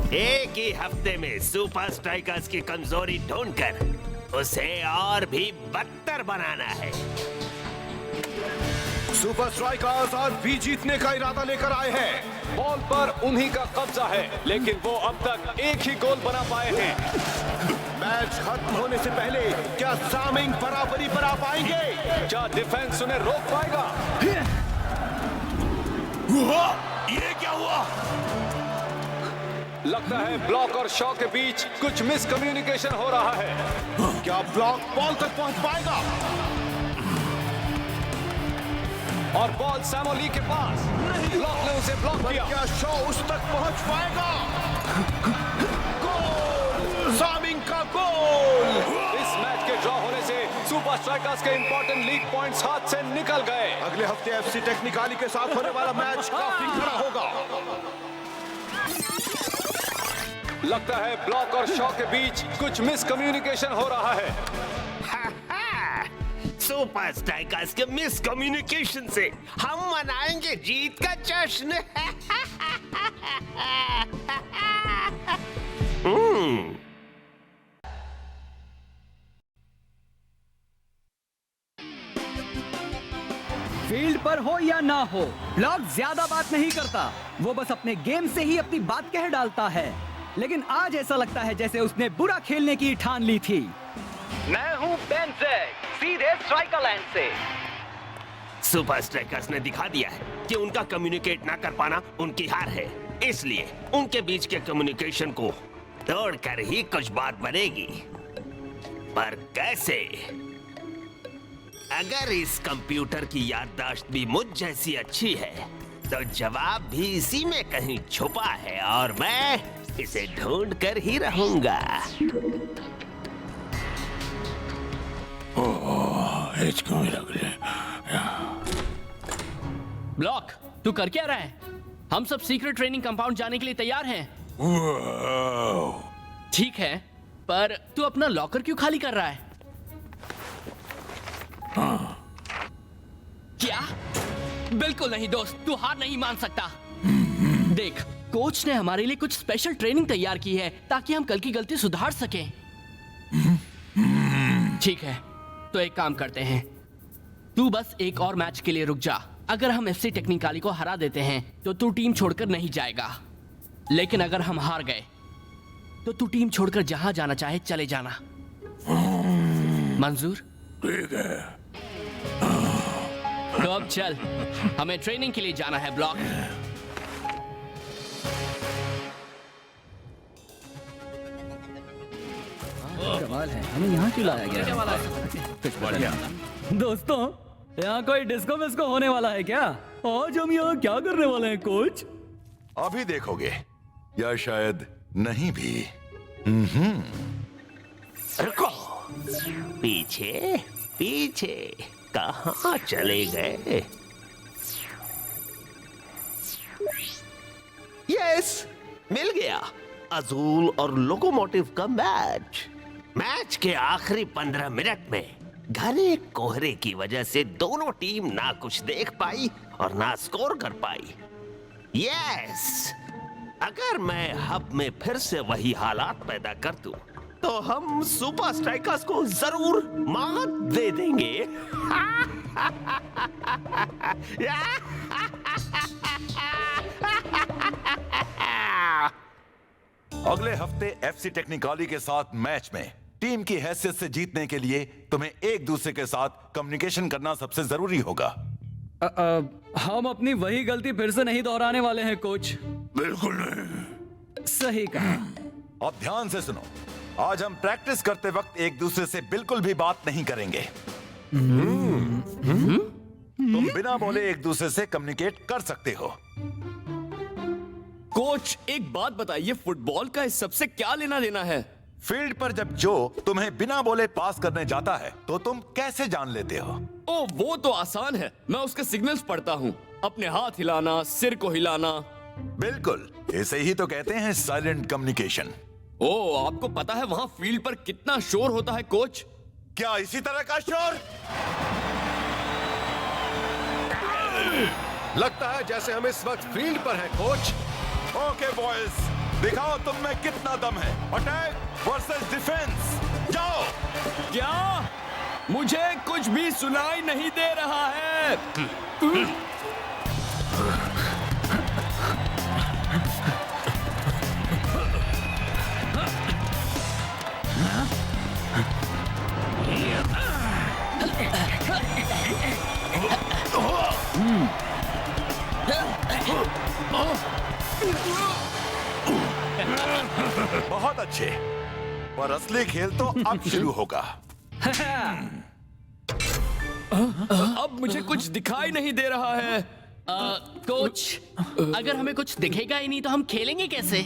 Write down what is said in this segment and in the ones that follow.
एक ही हफ्ते में सुपर स्ट्राइकर्स की कमजोरी ढूंढकर उसे और भी बदतर बनाना है। सुपर स्ट्राइकर्स आज भी जीतने का इरादा लेकर आए हैं। बॉल पर उन्हीं का कब्जा है, लेकिन वो अब तक एक ही गोल बना पाए हैं। मैच खत्म होने से पहले क्या सामिंग बराबरी पर आ पाएंगे? क्या डिफेंस उन्हें रोक पाएगा? ये क्या हुआ? लगता है ब्लॉक और शॉ के बीच कुछ मिसकम्युनिकेशन हो रहा है। क्या ब्लॉक बॉल तक पहुंच पाएगा? और बॉल सैमोली के पास। ब्लॉक ने उसे ब्लॉक किया। क्या शॉ उस तक पहुंच पाएगा? गोल! सामिंग का गोल! इस मैच के ड्रॉ होने से सुपर स्ट्राइकर्स के इंपॉर्टेंट लीग पॉइंट्स हाथ से निकल गए। अगले हफ्ते एफसी टेक्निकाली के साथ होने वाला मैच काफी खरा होगा। लगता है ब्लॉक और शॉ के बीच कुछ मिसकम्युनिकेशन हो रहा है। सुपर स्ट्राइकर्स के मिसकम्युनिकेशन से हम मनाएंगे जीत का जश्न। फील्ड पर हो या ना हो, ब्लॉक ज्यादा बात नहीं करता। वो बस अपने गेम से ही अपनी बात कह डालता है। लेकिन आज ऐसा लगता है जैसे उसने बुरा खेलने की ठान ली थी। मैं हूँ बेंजेक, सीधे स्ट्राइकर लैंड से। सुपर स्ट्राइकर्स ने दिखा दिया है कि उनका कम्युनिकेट ना कर पाना उनकी हार है। इसलिए उनके बीच के कम्युनिकेशन को तोड़कर ही कुछ बात बनेगी। पर कैसे? अगर इस कंप्यूटर की याददाश्त भी मुझ जैसी अच्छी है तो जवाब भी इसी में कहीं छुपा है और मैं इसे ढूंढ कर ही रहूंगा। ब्लॉक, तू कर क्या रहा है? हम सब सीक्रेट ट्रेनिंग कंपाउंड जाने के लिए तैयार हैं। ठीक है, पर तू अपना लॉकर क्यों खाली कर रहा है? क्या? बिल्कुल नहीं दोस्त, तू हार नहीं मान सकता। देख, कोच ने हमारे लिए कुछ स्पेशल ट्रेनिंग तैयार की है ताकि हम कल की गलती सुधार सकें। ठीक है, तो एक काम करते हैं, तू बस एक और मैच के लिए रुक जा। अगर हम एफसी टेक्निकाली को हरा देते हैं तो तू टीम छोड़कर नहीं जाएगा। लेकिन अगर हम हार गए तो तू टीम छोड़कर जहां जाना चाहे चले जाना। मंजूर? ठीक है। तो अब चल, हमें ट्रेनिंग के लिए जाना है ब्लॉक। कमाल है, हमें यहाँ क्यों लाया गया? दोस्तों, यहाँ कोई डिस्को विस्को होने वाला है क्या? आज हम यहाँ क्या करने वाले हैं कोच? अभी देखोगे, या शायद नहीं भी। रुको, पीछे पीछे कहाँ चले गए? यस, मिल गया। अजूल और लोकोमोटिव का मैच के आखिरी 15 मिनट में घने कोहरे की वजह से दोनों टीम ना कुछ देख पाई और ना स्कोर कर पाई। यस, अगर मैं हब में फिर से वही हालात पैदा कर दूं तो हम सुपर स्ट्राइकर्स को जरूर मात दे देंगे। अगले हफ्ते एफसी टेक्निकाली के साथ मैच में टीम की हैसियत से जीतने के लिए तुम्हें एक दूसरे के साथ कम्युनिकेशन करना सबसे जरूरी होगा। हम अपनी वही गलती फिर से नहीं दोहराने वाले हैं कोच। बिल्कुल नहीं। सही कहा। अब ध्यान से सुनो, आज हम प्रैक्टिस करते वक्त एक दूसरे से बिल्कुल भी बात नहीं करेंगे। तुम बिना बोले एक दूसरे से कम्युनिकेट कर सकते हो। कोच, एक बात बताइए, फुटबॉल का इस सबसे क्या लेना देना है? फील्ड पर जब जो तुम्हें बिना बोले पास करने जाता है तो तुम कैसे जान लेते हो? ओ, वो तो आसान है, मैं उसके सिग्नल्स पढ़ता हूँ। अपने हाथ हिलाना, सिर को हिलाना। बिल्कुल, इसे ही तो कहते हैं साइलेंट कम्युनिकेशन। ओ, आपको पता है वहाँ फील्ड पर कितना शोर होता है कोच? क्या इसी तरह का शोर? लगता है जैसे हम इस वक्त फील्ड पर हैं कोच। ओके बॉयज, दिखाओ तुम में कितना दम है। अटैक वर्सेस डिफेंस, जाओ। क्या? मुझे कुछ भी सुनाई नहीं दे रहा है। बहुत अच्छे, पर असली खेल तो अब शुरू होगा। अब मुझे कुछ दिखाई नहीं दे रहा है। कोच, अगर हमें कुछ दिखेगा ही नहीं तो हम खेलेंगे कैसे?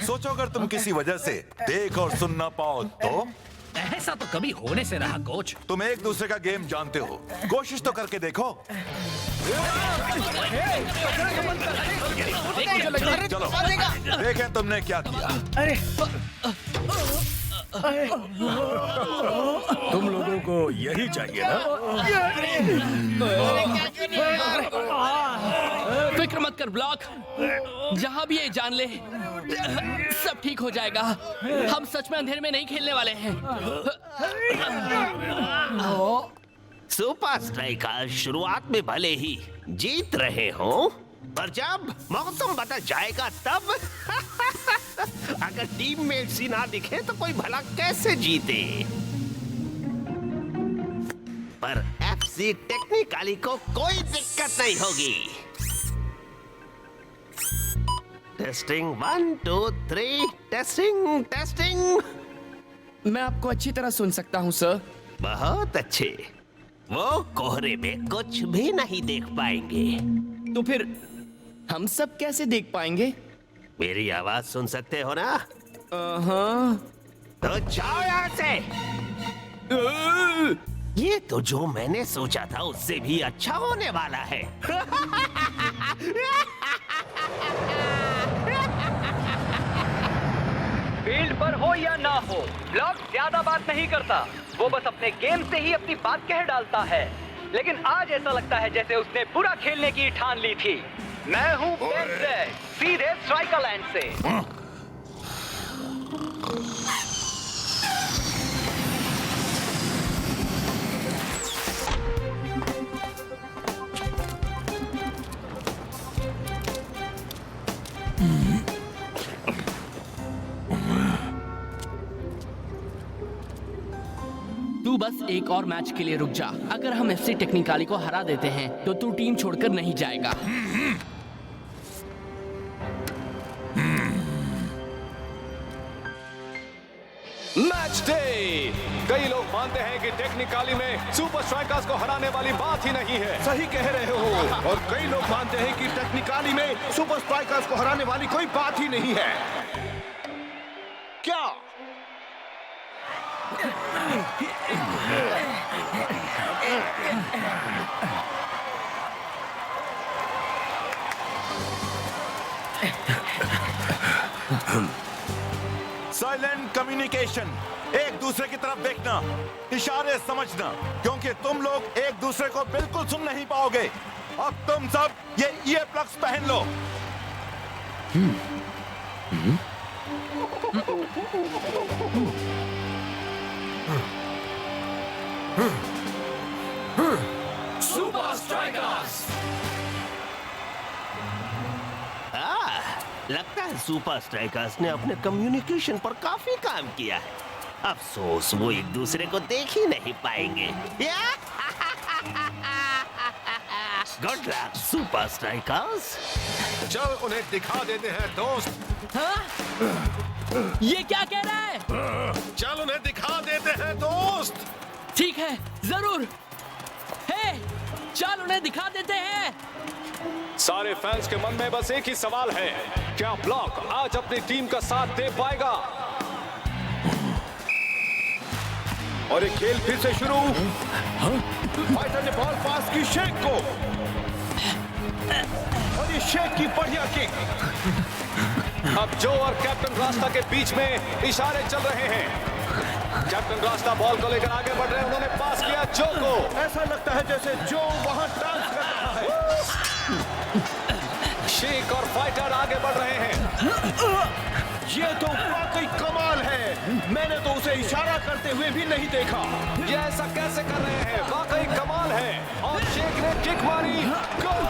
सोचो अगर तुम किसी वजह से देख और सुन ना पाओ तो? ऐसा तो कभी होने से रहा कोच। तुम एक दूसरे का गेम जानते हो, कोशिश तो करके देखो। चलो देखें तुमने क्या किया। तुम लोगों को यही चाहिए ना? फिक्र मत कर ब्लॉक, जहां भी ये जान ले सब ठीक हो जाएगा। हम सच में अंधेरे में नहीं खेलने वाले हैं। सुपर स्ट्राइकर्स शुरुआत में भले ही जीत रहे हो, पर जब मौसम बदल जाएगा तब अगर टीममेट्स ही ना दिखे तो कोई भला कैसे जीते। पर एफसी टेक्निकली को कोई दिक्कत नहीं होगी। Testing 1 2 3 testing testing. मैं आपको अच्छी तरह सुन सकता हूँ सर। बहुत अच्छे। वो कोहरे में कुछ भी नहीं देख पाएंगे। तो फिर हम सब कैसे देख पाएंगे? मेरी आवाज सुन सकते हो ना? हाँ। तो जाओ यहाँ से। ये तो जो मैंने सोचा था उससे भी अच्छा होने वाला है। फील्ड पर हो या ना हो, ब्लॉक ज्यादा बात नहीं करता। वो बस अपने गेम से ही अपनी बात कह डालता है। लेकिन आज ऐसा लगता है जैसे उसने बुरा खेलने की ठान ली थी। मैं हूँ बेनज़ेड, सीधे स्ट्राइकर लैंड से। तू बस एक और मैच के लिए रुक जा। अगर हम एफसी टेक्निकाली को हरा देते हैं तो तू टीम छोड़कर नहीं जाएगा। Match day. कई लोग मानते हैं कि टेक्निकली में सुपर स्ट्राइकर्स को हराने वाली बात ही नहीं है। सही कह रहे हो। और कई लोग मानते हैं कि टेक्निकली में सुपर स्ट्राइकर्स को हराने वाली कोई बात ही नहीं है। क्या? साइलेंट कम्युनिकेशन, एक दूसरे की तरफ देखना, इशारे समझना, क्योंकि तुम लोग एक दूसरे को बिल्कुल सुन नहीं पाओगे। अब तुम सब ये ईयर प्लग्स पहन लो। Super strikers. लगता है सुपर स्ट्राइकर्स ने अपने कम्युनिकेशन पर काफी काम किया है। अफसोस वो एक दूसरे को देख ही नहीं पाएंगे। Good luck super strikers. चल उन्हें दिखा देते हैं दोस्त। हाँ? ये क्या कह रहा है? चल उन्हें दिखा देते हैं दोस्त। ठीक है, जरूर। हे, चल उन्हें दिखा देते हैं। सारे फैंस के मन में बस एक ही सवाल है, क्या ब्लॉक आज अपनी टीम का साथ दे पाएगा? और ये खेल फिर से शुरू। फाइटर ने बॉल पास की शेख को, और ये शेख की बढ़िया किक। अब जो और कैप्टन रास्ता के बीच में इशारे चल रहे हैं। कैप्टन रास्ता बॉल को लेकर आगे बढ़ रहे हैं। उन्होंने पास किया जो को। ऐसा लगता है जैसे जो वहां डांस कर रहा है। शेख और फाइटर आगे बढ़ रहे हैं। ये तो वाकई कमाल है। मैंने तो उसे इशारा करते हुए भी नहीं देखा। ये ऐसा कैसे कर रहे हैं? वाकई कमाल है। और शेख ने किक मारी, गोल!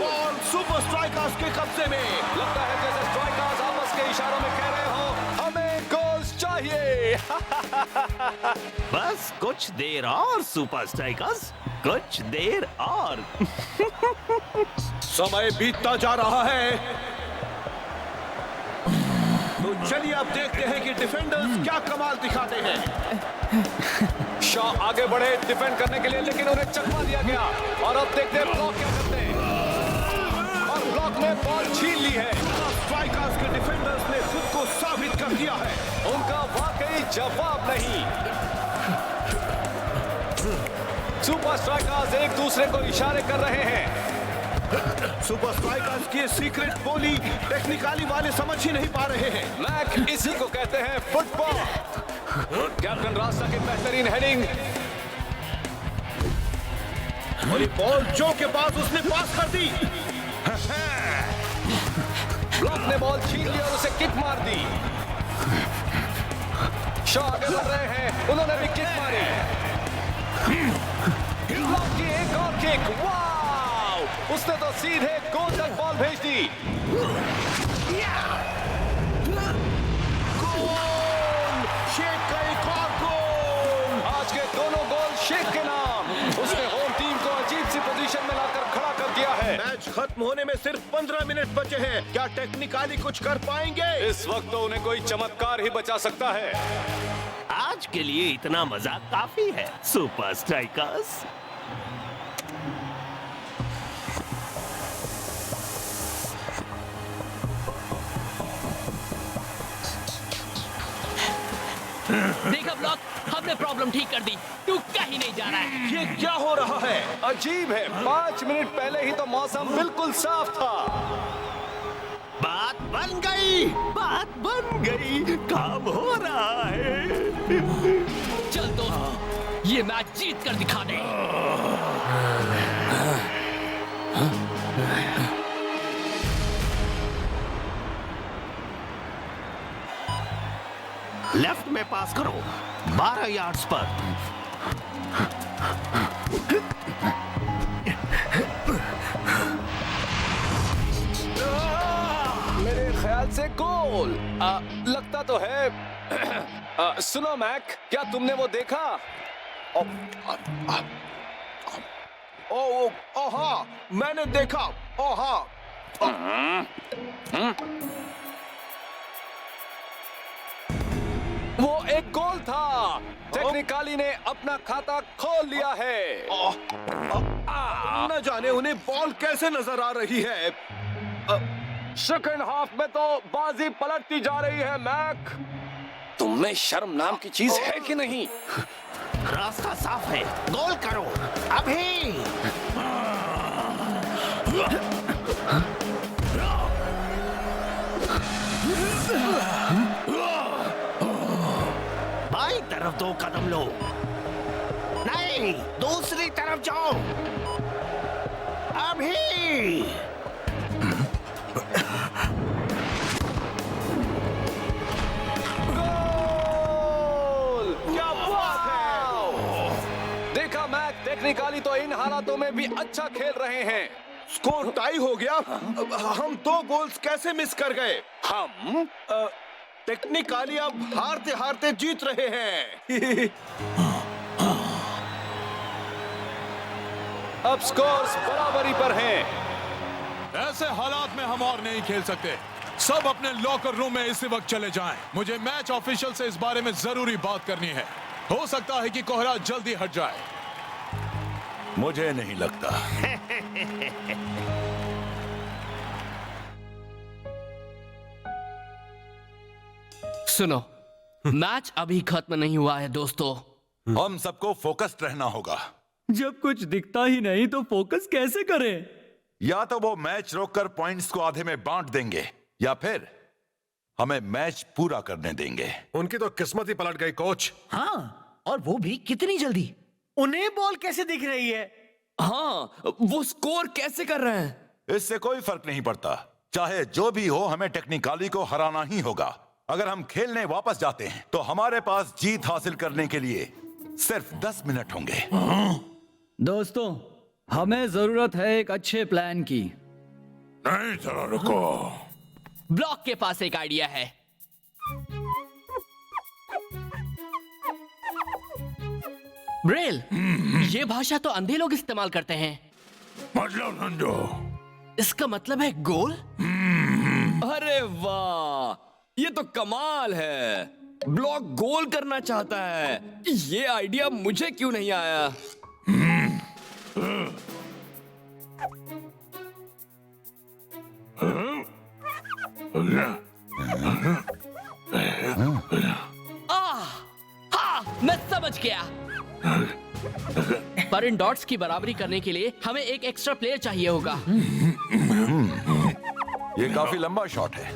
और सुपर स्ट्राइकर्स के कब्जे में। लगता है जैसे स्ट्राइकर्स आपस के इशारों में कह रहे हो, हमें गोल्स चाहिए। बस कुछ देर और सुपर स्ट्राइकर्स, कुछ देर और। समय बीतता जा रहा है। तो चलिए अब देखते हैं कि डिफेंडर्स क्या कमाल दिखाते हैं। शॉ आगे बढ़े डिफेंड करने के लिए, लेकिन उन्हें चकमा दिया गया। और अब देखते हैं ब्लॉक क्या करते हैं। और ब्लॉक में बॉल छीन ली है। स्ट्राइकर्स के डिफेंडर्स ने खुद को साबित कर दिया है। उनका वाकई जवाब नहीं। सुपर स्ट्राइकर्स एक दूसरे को इशारे कर रहे हैं। सुपर स्ट्राइकर्स की सीक्रेट बोली टेक्निकली वाले समझ ही नहीं पा रहे हैं। मैक, इसी को कहते हैं फुटबॉल। कैप्टन रास्ता की बेहतरीन हेडिंग। और ये बॉल जो के पास उसने पास कर दी। ब्लॉक ने बॉल छीन ली और उसे किक मार दी। शॉ आगे बढ़ रहे हैं, उन्होंने भी किक मारी। ब्लॉक की एक और किक, वाव! उसने तो सीधे गोल तक बॉल भेज दी। गोल! शेख का एक और गोल। आज के दोनों गोल शेख के नाम। उसने होम टीम को अजीब सी पोजीशन में लाकर खड़ा कर दिया है। मैच खत्म होने में सिर्फ 15 मिनट बचे हैं। क्या टेक्निकली कुछ कर पाएंगे? इस वक्त तो उन्हें कोई चमत्कार ही बचा सकता है। आज के लिए इतना मजाक काफी है सुपर स्ट्राइकर्स। देखा ब्लॉक, हमने प्रॉब्लम ठीक कर दी। तू कहीं नहीं जा रहा है। ये क्या हो रहा है? अजीब है, 5 मिनट पहले ही तो मौसम बिल्कुल साफ था। बात बन गई, बात बन गई, काम हो रहा है। चल दोस्त, ये मैच जीत कर दिखा दे। लेफ्ट में पास करो, 12 यार्ड्स पर। मेरे ख्याल से गोल। लगता तो है। सुनो मैक, क्या तुमने वो देखा? ओ हाँ, मैंने देखा। ओ हाँ। वो एक गोल था। टेक्निकली ने अपना खाता खोल लिया है। न जाने उन्हें बॉल कैसे नजर आ रही है। सेकंड हाफ में तो बाजी पलटती जा रही है। मैक, तुम में शर्म नाम की चीज है कि नहीं? रास्ता साफ है, गोल करो अभी। बाई तरफ 2 कदम लो। नहीं, दूसरी तरफ जाओ अभी। गोल! क्या बात है! देखा मैक, टेक्निकली तो इन हालातों में भी अच्छा खेल रहे हैं। स्कोर टाई हो गया। हम 2 गोल्स कैसे मिस कर गए? हम टेक्निकली अब हारते हारते जीत रहे हैं। अब स्कोर्स बराबरी पर हैं। ऐसे हालात में हम और नहीं खेल सकते। सब अपने लॉकर रूम में इसी वक्त चले जाएं। मुझे मैच ऑफिशियल से इस बारे में जरूरी बात करनी है। हो सकता है कि कोहरा जल्दी हट जाए। मुझे नहीं लगता। सुनो, मैच अभी खत्म नहीं हुआ है दोस्तों। हम सबको फोकस्ड रहना होगा। जब कुछ दिखता ही नहीं तो फोकस कैसे करें? या तो वो मैच रोककर पॉइंट्स को आधे में बांट देंगे, या फिर हमें मैच पूरा करने देंगे। उनकी तो किस्मत ही पलट गई कोच। हाँ, और वो भी कितनी जल्दी। उन्हें बॉल कैसे दिख रही है? हाँ, वो स्कोर कैसे कर रहे हैं? इससे कोई फर्क नहीं पड़ता। चाहे जो भी हो, हमें टेक्निकली को हराना ही होगा। अगर हम खेलने वापस जाते हैं तो हमारे पास जीत हासिल करने के लिए सिर्फ 10 मिनट होंगे। दोस्तों, हमें जरूरत है एक अच्छे प्लान की। नहीं, जरा रुको। ब्लॉक के पास एक आइडिया है। ब्रेल, ये भाषा तो अंधे लोग इस्तेमाल करते हैं। मतलब समझो। इसका मतलब है गोल? अरे वाह, ये तो कमाल है। ब्लॉक गोल करना चाहता है। ये आइडिया मुझे क्यों नहीं आया? हाँ, मैं समझ गया। पर इन डॉट्स की बराबरी करने के लिए हमें एक एक्स्ट्रा प्लेयर चाहिए होगा। ये काफी लंबा शॉट है।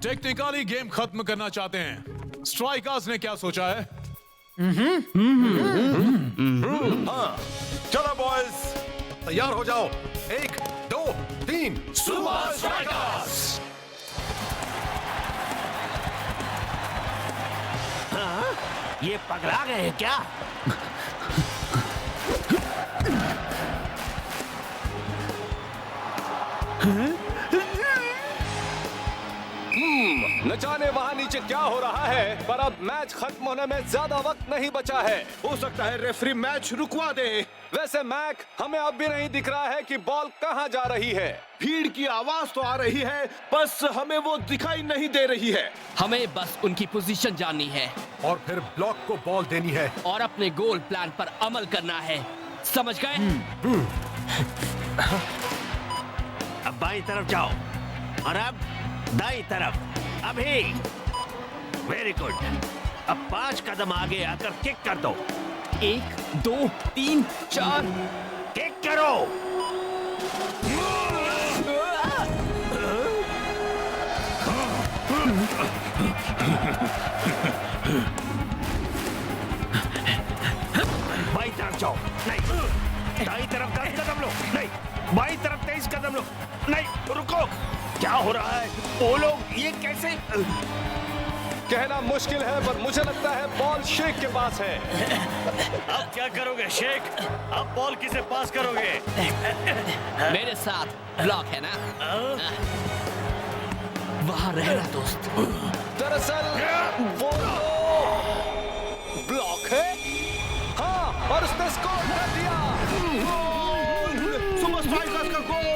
टेक्निकली गेम खत्म करना चाहते हैं। स्ट्राइकर्स ने क्या सोचा है? हाँ, चलो बॉयज, तैयार हो जाओ। 1, 2, 3, सुपर स्ट्राइकर्स। ये पगला गए हैं क्या? न जाने वहाँ नीचे क्या हो रहा है, पर अब मैच खत्म होने में ज्यादा वक्त नहीं बचा है। हो सकता है रेफरी मैच रुकवा दे। वैसे मैक, हमें अब भी नहीं दिख रहा है कि बॉल कहाँ जा रही है। भीड़ की आवाज तो आ रही है, बस हमें वो दिखाई नहीं दे रही है। हमें बस उनकी पोजीशन जाननी है और फिर ब्लॉक को बॉल देनी है और अपने गोल प्लान पर अमल करना है। समझ गए? अब बाईं तरफ जाओ और अब दाईं तरफ। अभी। Very good. अब 5 कदम आगे आकर किक कर दो। 1, 2, 3, 4। किक करो। बाईं तरफ जाओ। नहीं, दाईं तरफ 10 कदम लो। नहीं, बाईं तरफ 23 कदम लो। नहीं, रुको। क्या हो रहा है? वो लोग ये कैसे? कहना मुश्किल है, पर मुझे लगता है बॉल शेख के पास है। अब क्या करोगे शेख? अब बॉल किसे पास करोगे? मेरे साथ ब्लॉक है ना? वहां रहना दोस्त। दरअसल वो ब्लॉक है। हाँ, और उसने स्कोर कर दिया। सुपर स्ट्राइकर्स का गोल।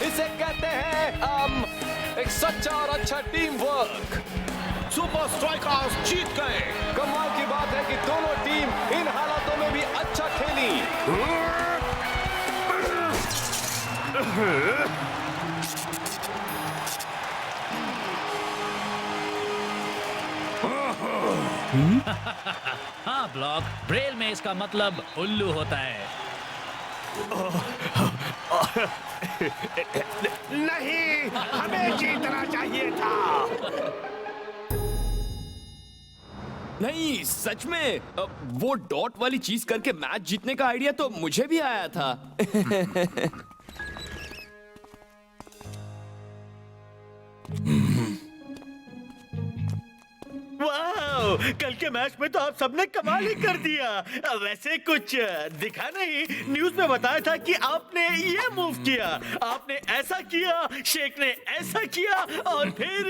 इसे कहते हैं एक सच्चा और अच्छा टीम वर्क। सुपर स्ट्राइकर्स जीत गए। कमाल की बात है कि दोनों टीम इन हालातों में भी अच्छा खेली। हाँ ब्लॉक, ब्रेल में इसका मतलब उल्लू होता है। नहीं, हमें जीतना चाहिए था। नहीं, सच में वो डॉट वाली चीज करके मैच जीतने का आइडिया तो मुझे भी आया था। वाह, कल के मैच में तो आप सबने कमाल ही कर दिया। वैसे कुछ दिखा नहीं, न्यूज में बताया था कि आपने ये मूव किया, आपने ऐसा किया, शेख ने ऐसा किया और फिर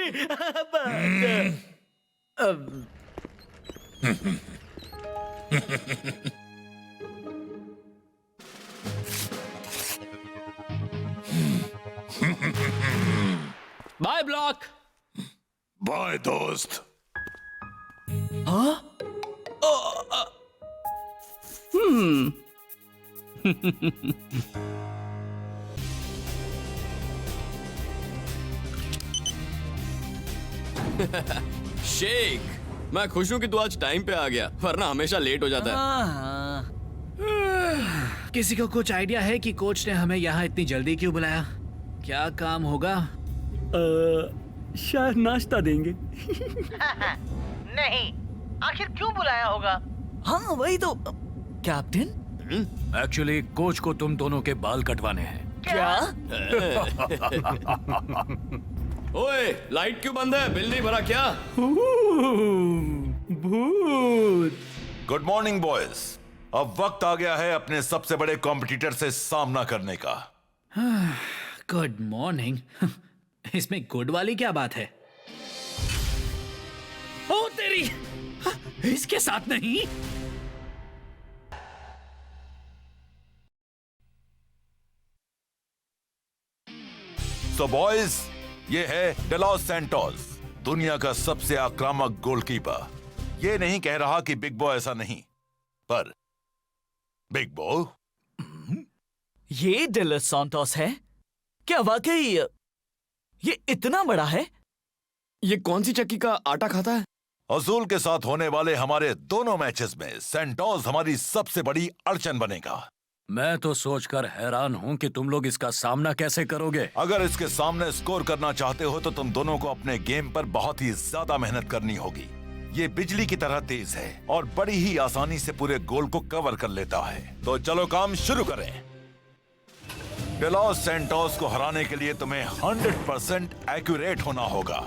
बाय ब्लॉक। बाय दोस्त। शेख, मैं खुश हूं कि तू आज टाइम पे आ गया, वरना हमेशा लेट हो जाता है। किसी को कुछ आइडिया है कि कोच ने हमें यहाँ इतनी जल्दी क्यों बुलाया? क्या काम होगा? शायद नाश्ता देंगे। नहीं, आखिर क्यों बुलाया होगा? हाँ वही तो। कैप्टन, एक्चुअली कोच को तुम दोनों के बाल कटवाने हैं। क्या? ओए, लाइट क्यों बंद है? बिल नहीं भरा क्या? भूत। Good morning boys. अब वक्त आ गया है अपने सबसे बड़े कॉम्पिटिटर से सामना करने का। Good morning. इसमें गुड वाली क्या बात है? ओ तेरी, इसके साथ नहीं। सो बॉयज, ये है डेलॉस सैंटोस, दुनिया का सबसे आक्रामक गोलकीपर। ये नहीं कह रहा कि बिग बॉय ऐसा नहीं, पर बिग बॉय। ये डेलॉस सैंटोस है क्या? वाकई ये इतना बड़ा है? ये कौन सी चक्की का आटा खाता है? अज़ूल के साथ होने वाले हमारे दोनों मैचेस में सैंटोस हमारी सबसे बड़ी अड़चन बनेगा। मैं तो सोचकर हैरान हूं कि तुम लोग इसका सामना कैसे करोगे। अगर इसके सामने स्कोर करना चाहते हो तो तुम दोनों को अपने गेम पर बहुत ही ज्यादा मेहनत करनी होगी। ये बिजली की तरह तेज है और बड़ी ही आसानी से पूरे गोल को कवर कर लेता है। तो चलो काम शुरू करें। डेलॉस सैंटोस को हराने के लिए तुम्हें 100% एक्यूरेट होना होगा।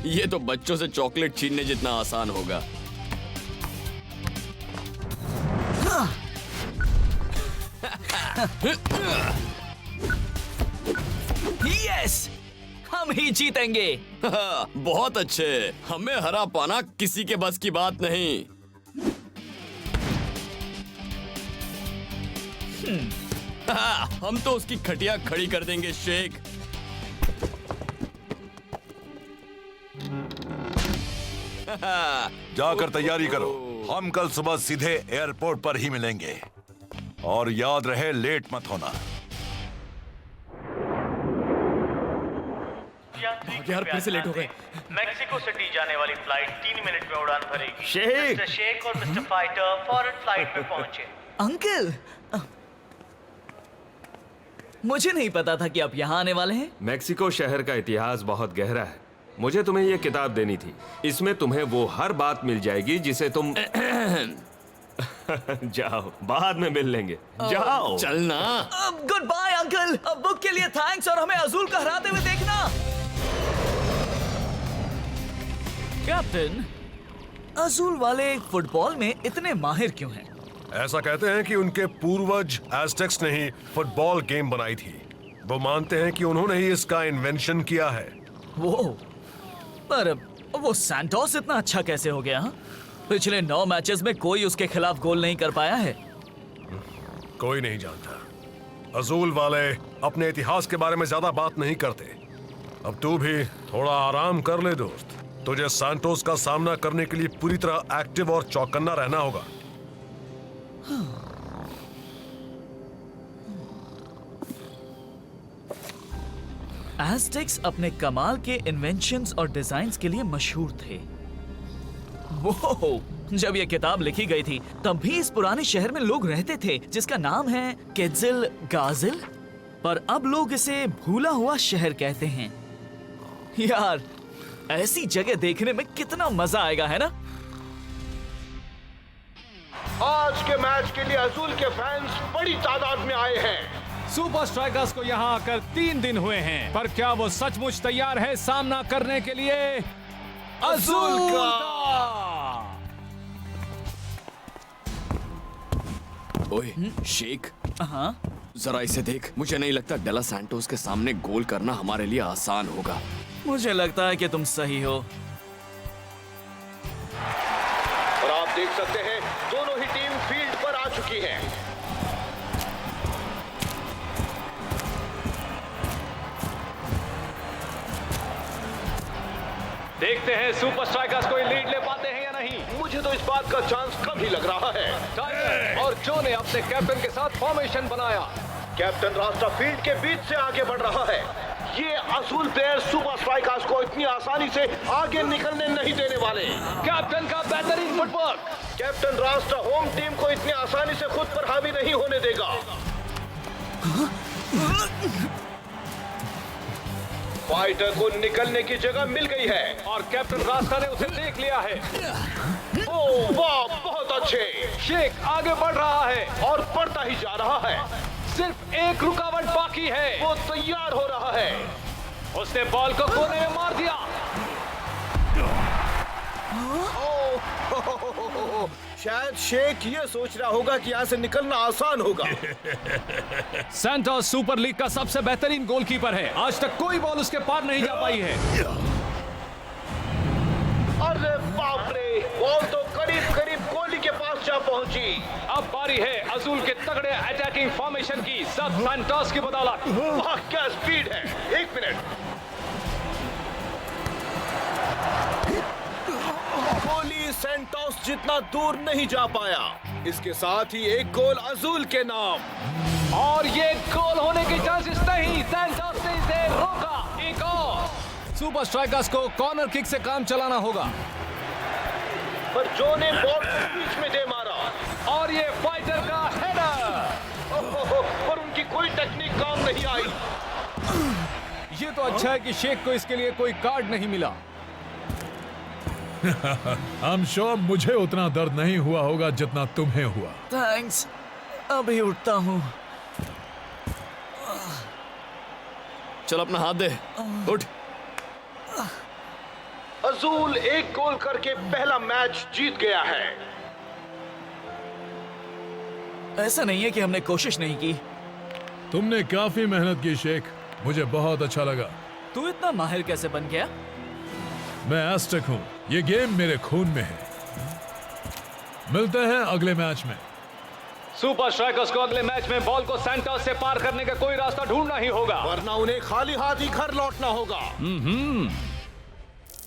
ये तो बच्चों से चॉकलेट छीनने जितना आसान होगा। यस, हम ही जीतेंगे। बहुत अच्छे। हमें हरा पाना किसी के बस की बात नहीं। हम तो उसकी खटिया खड़ी कर देंगे शेख। जाकर तैयारी करो, हम कल सुबह सीधे एयरपोर्ट पर ही मिलेंगे। और याद रहे, लेट मत होना। यार फिर से लेट हो गए। मेक्सिको सिटी जाने वाली फ्लाइट 3 मिनट में उड़ान भरेगी। शेख! मिस्टर शेख और मिस्टर फाइटर फॉरेन फ्लाइट में पहुंचे। अंकल, मुझे नहीं पता था कि आप यहाँ आने वाले हैं। मेक्सिको शहर का इतिहास बहुत गहरा है। मुझे तुम्हें यह किताब देनी थी। इसमें तुम्हें वो हर बात मिल जाएगी जिसे तुम जाओ, बाद में मिल लेंगे। जाओ। चलना। Good bye uncle. बुक के लिए थैंक्स और हमें अज़ूल को हराते हुए देखना। कैप्टन, अज़ूल वाले फुटबॉल में इतने माहिर क्यों हैं? ऐसा कहते हैं कि उनके पूर्वज एज़टेक्स ने ही फुटबॉल गेम बनाई थी। वो मानते हैं कि उन्होंने ही इसका इन्वेंशन किया है। वो, पर वो सैंटोस इतना अच्छा कैसे हो गया? हा? पिछले 9 मैचेस में कोई उसके खिलाफ गोल नहीं कर पाया है। कोई नहीं जानता। अज़ूल वाले अपने इतिहास के बारे में ज्यादा बात नहीं करते। अब तू भी थोड़ा आराम कर ले दोस्त। तुझे सैंटोस का सामना करने के लिए पूरी तरह एक्टिव और चौकन्ना रहना होगा। एज़टेक्स अपने कमाल के इन्वेंशंस और डिजाइन्स के लिए मशहूर थे। वो, जब ये किताब लिखी गई थी तब भी इस पुराने शहर में लोग रहते थे जिसका नाम है केज़िल गाजिल, पर अब लोग इसे भूला हुआ शहर कहते हैं। यार, ऐसी जगह देखने में कितना मजा आएगा, है ना? आज के मैच के लिए अज़ूल के फैंस बड़ी तादाद में आए हैं। सुपर स्ट्राइकर्स को यहाँ आकर 3 दिन हुए हैं, पर क्या वो सचमुच तैयार है सामना करने के लिए अज़ूल का? ओए शेख, हाँ, जरा इसे देख। मुझे नहीं लगता डेलॉस सैंटोस के सामने गोल करना हमारे लिए आसान होगा। मुझे लगता है कि तुम सही हो। और आप देख सकते हैं दोनों ही टीम फील्ड पर आ चुकी है। देखते हैं सुपर स्ट्राइकर्स कोई लीड ले पाते हैं या नहीं। मुझे तो इस बात का चांस कम ही लग रहा है। टाइगर और जो ने अपने कैप्टन के साथ फॉर्मेशन बनाया। कैप्टन रास्ता फील्ड के बीच से आगे बढ़ रहा है। ये अज़ूल प्लेयर सुपर स्ट्राइकर्स को इतनी आसानी से आगे निकलने नहीं देने वाले। कैप्टन का बेहतरीन फुटवर्क। कैप्टन रास्ता होम टीम को इतनी आसानी से खुद पर हावी नहीं होने देगा। फाइटर को निकलने की जगह मिल गई है और कैप्टन रास्ता ने उसे देख लिया है। ओह वाह, बहुत अच्छे। शेख आगे बढ़ रहा है और बढ़ता ही जा रहा है। सिर्फ एक रुकावट बाकी है, वो तैयार हो रहा है। उसने बॉल को कोने में मार दिया। शायद शेख ये सोच रहा होगा कि यहाँ से निकलना आसान होगा। सैंटोस सुपर लीग का सबसे बेहतरीन गोलकीपर है। आज तक कोई बॉल उसके पार नहीं जा पाई है। अरे बाप रे, बॉल तो करीब करीब गोली के पास जा पहुंची। अब बारी है अजूल के तगड़े अटैकिंग फॉर्मेशन की, सब सैंटोस की बदौलत। वाह क्या स्पीड है। 1 मिनट, गोली सैंटोस जितना दूर नहीं जा पाया। इसके साथ ही एक गोल अजूल के नाम। और ये गोल होने की चांसेस नहीं, सैंटोस ने इसे रोका। एक और सुपर स्ट्राइकर्स को कॉर्नर किक से काम चलाना होगा, पर जो ने बॉल को बीच में दे मारा। और ये फाइटर का हेडर। पर उनकी कोई टेक्निक काम नहीं आई। ये तो अच्छा है कि शेख को इसके लिए कोई कार्ड नहीं मिला। I'm sure मुझे उतना दर्द नहीं हुआ होगा जितना तुम्हें हुआ। थैंक्स, अभी उठता हूँ। चल अपना हाथ दे, उठ। अजूल एक गोल करके पहला मैच जीत गया है। ऐसा नहीं है कि हमने कोशिश नहीं की। तुमने काफी मेहनत की शेख, मुझे बहुत अच्छा लगा। तू इतना माहिर कैसे बन गया? मैं एस्टेक हूँ, ये गेम मेरे खून में है। मिलते हैं अगले मैच में। सुपर स्ट्राइकर्स को अगले मैच में बॉल को सैंटोस से पार करने का कोई रास्ता ढूंढना ही होगा, वरना उन्हें खाली हाथ ही घर लौटना होगा।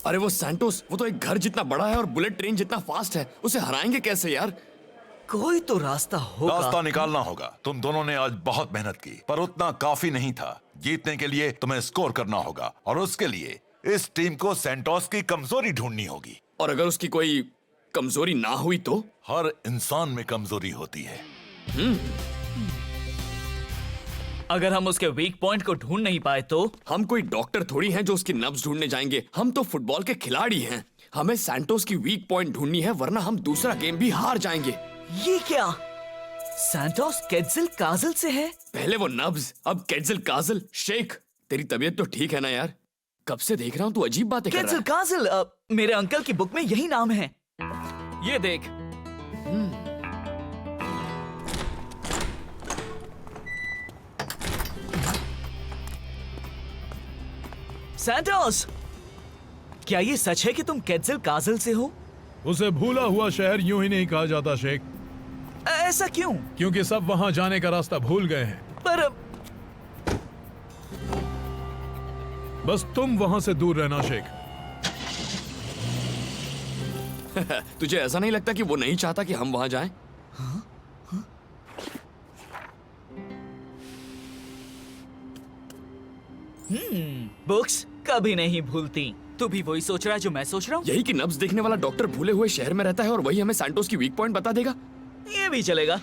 अरे वो सैंटोस, वो तो एक घर जितना बड़ा है और बुलेट ट्रेन जितना फास्ट है। उसे हराएंगे कैसे यार? कोई तो रास्ता होगा। रास्ता निकालना होगा। तुम दोनों ने आज बहुत मेहनत की, पर उतना काफी नहीं था। जीतने के लिए तुम्हें स्कोर करना होगा और उसके लिए इस टीम को सैंटोस की कमजोरी ढूंढनी होगी। और अगर उसकी कोई कमजोरी ना हुई तो? हर इंसान में कमजोरी होती है। अगर हम उसके वीक पॉइंट को ढूंढ नहीं पाए तो? हम कोई डॉक्टर थोड़ी हैं जो उसकी नब्ज ढूंढने जाएंगे। हम तो फुटबॉल के खिलाड़ी हैं। हमें सैंटोस की वीक पॉइंट ढूंढनी है, वरना हम दूसरा गेम भी हार जाएंगे। ये क्या? सैंटोस केट्जिल काजल से है? पहले वो नब्ज, अब केट्जिल काजल। शेख, तेरी तबीयत तो ठीक है ना यार? कब से देख रहा हूँ तू अजीब बातें कर रहा है। केट्जिल काजल मेरे अंकल की बुक में यही नाम है। ये देख। सैंटोस, क्या ये सच है कि तुम केट्जिल काजल से हो? उसे भूला हुआ शहर यूं ही नहीं कहा जाता शेख। ऐसा क्यों? क्योंकि सब वहां जाने का रास्ता भूल गए हैं। पर बस तुम वहां से दूर रहना शेख। तुझे ऐसा नहीं लगता कि वो नहीं चाहता कि हम वहां जाएं? बुक्स कभी नहीं भूलती। तू भी वही सोच रहा है जो मैं सोच रहा हूँ? यही कि नब्ज देखने वाला डॉक्टर भूले हुए शहर में रहता है और वही हमें सैंटोस की वीक पॉइंट बता देगा। ये भी चलेगा।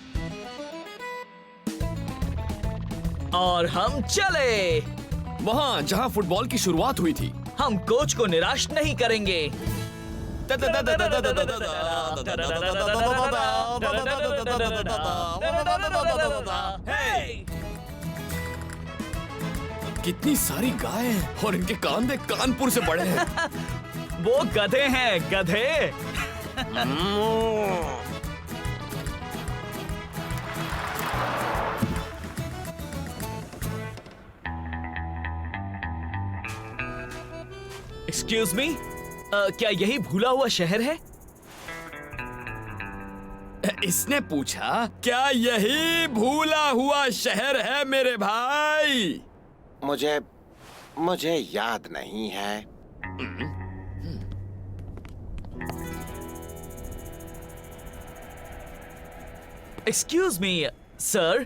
और हम चले वहां जहां फुटबॉल की शुरुआत हुई थी। हम कोच को निराश नहीं करेंगे। कितनी सारी गाय हैं और इनके कान देख कानपुर से बड़े हैं। वो गधे हैं, गधे। एक्सक्यूज मी, क्या यही भूला हुआ शहर है? इसने पूछा क्या यही भूला हुआ शहर है मेरे भाई? मुझे याद नहीं है। एक्सक्यूज मी सर,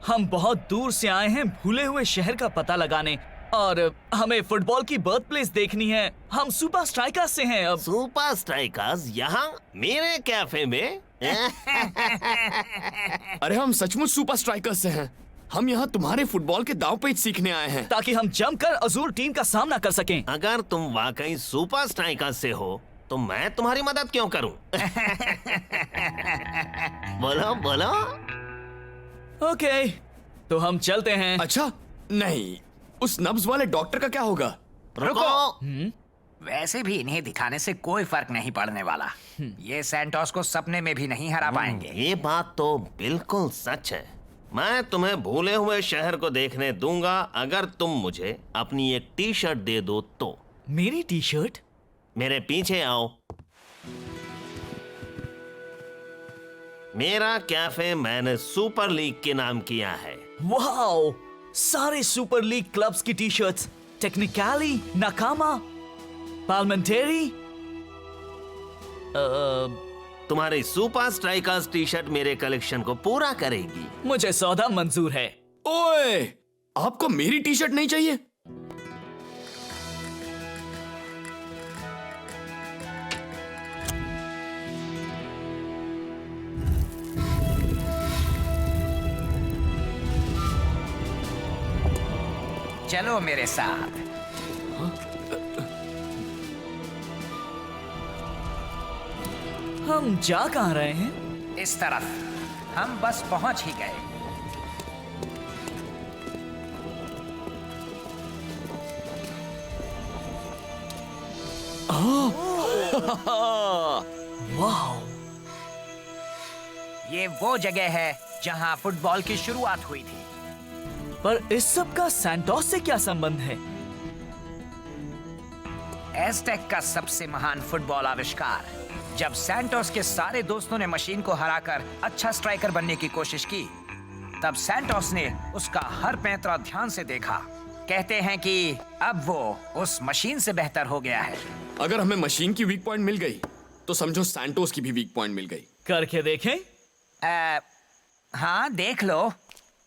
हम बहुत दूर से आए हैं भूले हुए शहर का पता लगाने और हमें फुटबॉल की बर्थ प्लेस देखनी है। हम सुपर स्ट्राइकर्स से हैं। अब सुपर स्ट्राइकर्स यहाँ मेरे कैफे में? अरे हम सचमुच सुपर स्ट्राइकर्स से हैं। हम यहाँ तुम्हारे फुटबॉल के दांव पेच सीखने आए हैं ताकि हम जमकर अजूल टीम का सामना कर सकें। अगर तुम वाकई सुपर स्ट्राइकर्स से हो तो मैं तुम्हारी मदद क्यों करूं? बोलो बोलो। ओके, तो हम चलते हैं। अच्छा नहीं, उस नब्ज वाले डॉक्टर का क्या होगा? रुको। वैसे भी इन्हें दिखाने से कोई फर्क नहीं पड़ने वाला। ये सैंटोस को सपने में भी नहीं हरा पाएंगे। ये बात तो बिल्कुल सच है। मैं तुम्हें भूले हुए शहर को देखने दूंगा अगर तुम मुझे अपनी एक टी शर्ट दे दो तो। मेरी टी शर्ट? मेरे पीछे आओ। मेरा कैफे मैंने सुपर लीग के नाम किया है। वाओ, सारे सुपर लीग क्लब्स की टी शर्ट्स, टेक्निकली, नाकामा, पार्लियामेंट्री। तुम्हारी सुपर स्ट्राइकर्स टी शर्ट मेरे कलेक्शन को पूरा करेगी। मुझे सौदा मंजूर है। ओए, आपको मेरी टी शर्ट नहीं चाहिए? चलो मेरे साथ। हम जा कहाँ रहे हैं? इस तरफ। हम बस पहुंच ही गए। वाह, ये वो जगह है जहां फुटबॉल की शुरुआत हुई थी। पर इस सब का सैंटोस से क्या संबंध है? एज़टेक का सबसे महान फुटबॉल आविष्कार। जब सैंटोस के सारे दोस्तों ने मशीन को हराकर अच्छा स्ट्राइकर बनने की कोशिश की, तब सैंटोस ने उसका हर पैंतरा ध्यान से देखा। कहते हैं कि अब वो उस मशीन से बेहतर हो गया है। अगर हमें मशीन की वीक पॉइंट मिल गई तो समझो सैंटोस की भी वीक पॉइंट मिल गई। करके देखें? हाँ, देख लो,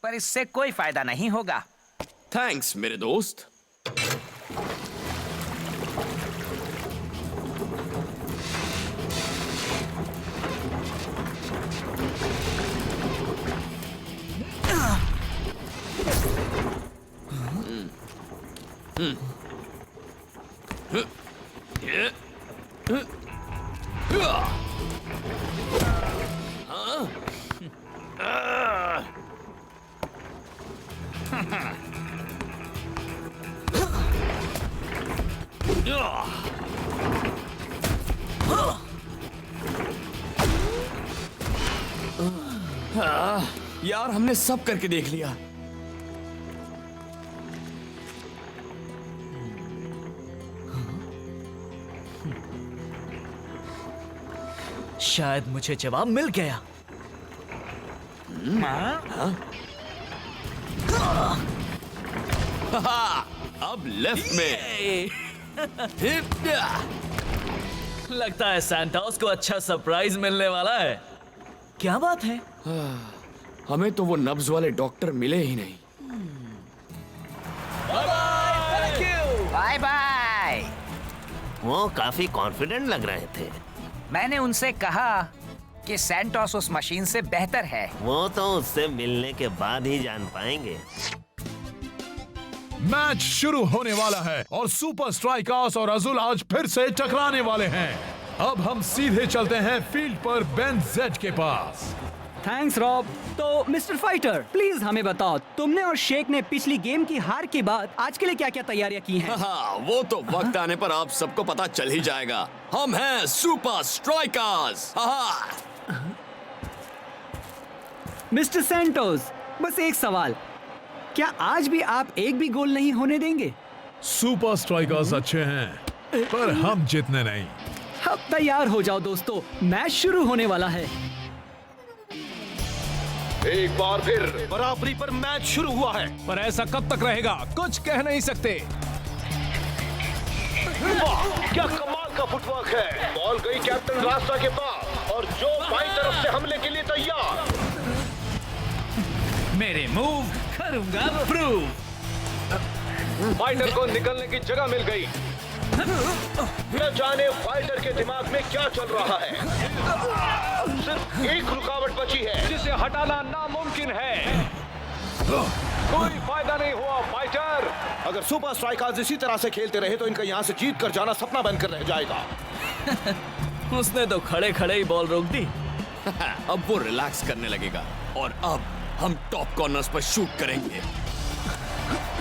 पर इससे कोई फायदा नहीं होगा। थैंक्स मेरे दोस्त। यार, हमने सब करके देख लिया। शायद मुझे जवाब मिल गया। अब लेफ्ट में। लगता है सैंटोस को अच्छा सरप्राइज मिलने वाला है। क्या बात है? हमें तो वो नब्ज वाले डॉक्टर मिले ही नहीं। Bye bye. वो काफी कॉन्फिडेंट लग रहे थे। मैंने उनसे कहा कि सैंटोस उस मशीन से बेहतर है। वो तो उससे मिलने के बाद ही जान पाएंगे। मैच शुरू होने वाला है और सुपर स्ट्राइकर्स और अजुल आज फिर से टकराने वाले हैं। अब हम सीधे चलते हैं फील्ड पर बेन जेड के पास। Thanks Rob. तो मिस्टर फाइटर, प्लीज हमें बताओ, तुमने और शेख ने पिछली गेम की हार के बाद आज के लिए क्या क्या तैयारियां की हैं? हाँ, वो तो वक्त आने पर आप सबको पता चल ही जाएगा। हम हैं सुपर स्ट्राइकर्स। मिस्टर सैंटोस, बस एक सवाल, क्या आज भी आप एक भी गोल नहीं होने देंगे? सुपर स्ट्राइकर्स अच्छे हैं, पर हम जितने नहीं। अब तैयार हो जाओ दोस्तों, मैच शुरू होने वाला है। एक बार फिर बराबरी पर मैच शुरू हुआ है। पर ऐसा कब तक रहेगा, कुछ कह नहीं सकते। वाह, क्या कमाल का फुटवर्क है। बॉल गई कैप्टन रास्ता के पास और जो बाईं तरफ से हमले के लिए तैयार। मेरे मूव करूंगा प्रूव। फाइटर को निकलने की जगह मिल गई। न जाने फाइटर के दिमाग में क्या चल रहा है। अब सिर्फ एक रुकावट बची है जिसे हटाना नामुमकिन है। कोई फायदा नहीं हुआ फाइटर। अगर सुपर स्ट्राइकर्स इसी तरह से खेलते रहे तो इनका यहाँ से जीत कर जाना सपना बनकर रह जाएगा। उसने तो खड़े खड़े ही बॉल रोक दी। अब वो रिलैक्स करने लगेगा और अब हम टॉप कॉर्नर्स पर शूट करेंगे।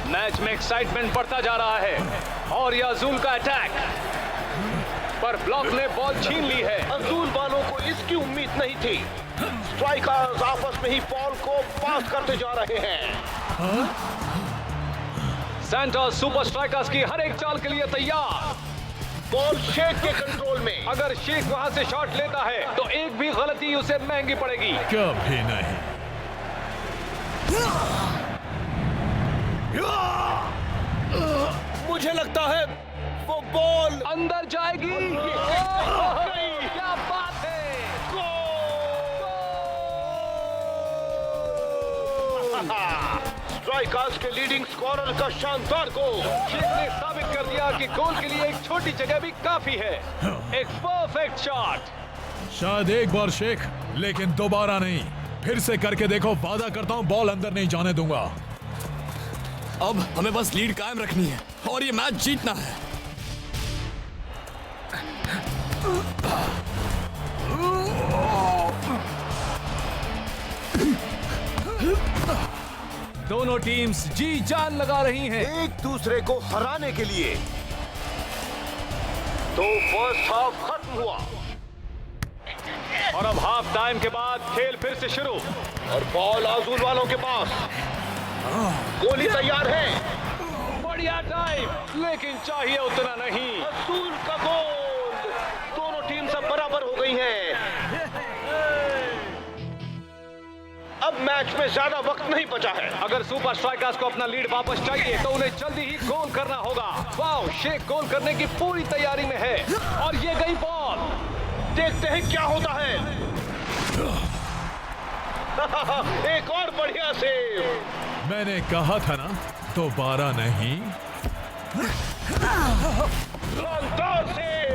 मैच में एक्साइटमेंट बढ़ता जा रहा है और ये अजूल का अटैक, पर ब्लॉक ने बॉल छीन ली है। अजूल वालों को इसकी उम्मीद नहीं थी। स्ट्राइकर्स आपस में ही बॉल को पास करते जा रहे हैं। सैंटोस सुपर स्ट्राइकर्स की हर एक चाल के लिए तैयार। बॉल शेख के कंट्रोल में। अगर शेख वहां से शॉट लेता है तो एक भी गलती उसे महंगी पड़ेगी। कभी नहीं। मुझे लगता है वो बॉल अंदर जाएगी। क्या बात है। स्ट्राइकर्स के लीडिंग स्कोरर का शानदार गोल। शेख ने साबित कर दिया कि गोल के लिए एक छोटी जगह भी काफी है। एक परफेक्ट शॉट। शायद एक बार शेख, लेकिन दोबारा नहीं। फिर से करके देखो, वादा करता हूँ बॉल अंदर नहीं जाने दूंगा। अब हमें बस लीड कायम रखनी है और ये मैच जीतना है। दोनों टीम्स जी जान लगा रही हैं एक दूसरे को हराने के लिए। तो फर्स्ट हाफ खत्म हुआ और अब हाफ टाइम के बाद खेल फिर से शुरू। और बॉल अजूल वालों के पास। गोली तैयार है। बढ़िया टाइम, लेकिन चाहिए उतना नहीं। अजूल का गोल। दोनों टीम सब बराबर हो गई हैं। अब मैच में ज्यादा वक्त नहीं बचा है। अगर सुपर स्ट्राइकर्स को अपना लीड वापस चाहिए तो उन्हें जल्दी ही गोल करना होगा। वाओ, शेख गोल करने की पूरी तैयारी में है और ये गई बॉल। देखते हैं क्या होता है। एक और बढ़िया सेव। मैंने कहा था ना, दोबारा नहीं। शानदार सेव।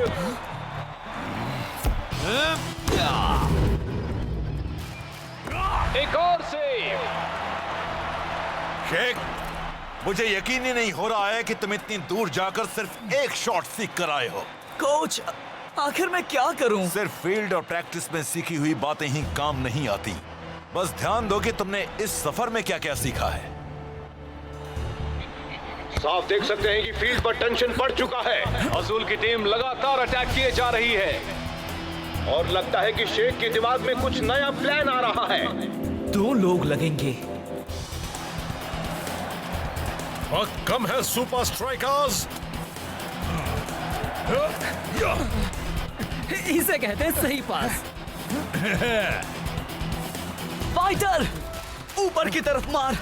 एक और सेव। शेख, मुझे यकीन ही नहीं हो रहा है कि तुम इतनी दूर जाकर सिर्फ एक शॉट सीख कर आए हो। कोच, आखिर मैं क्या करूं? सिर्फ फील्ड और प्रैक्टिस में सीखी हुई बातें ही काम नहीं आती। बस ध्यान दो कि तुमने इस सफर में क्या क्या सीखा है। साफ देख सकते हैं कि फील्ड पर टेंशन बढ़ चुका है। अजूल की टीम लगातार अटैक किए जा रही है और लगता है कि शेख के दिमाग में कुछ नया प्लान आ रहा है। 2 लोग लगेंगे। वक्त कम है सुपर स्ट्राइकर्स। इसे कहते हैं सही पास। फाइटर, ऊपर की तरफ मार,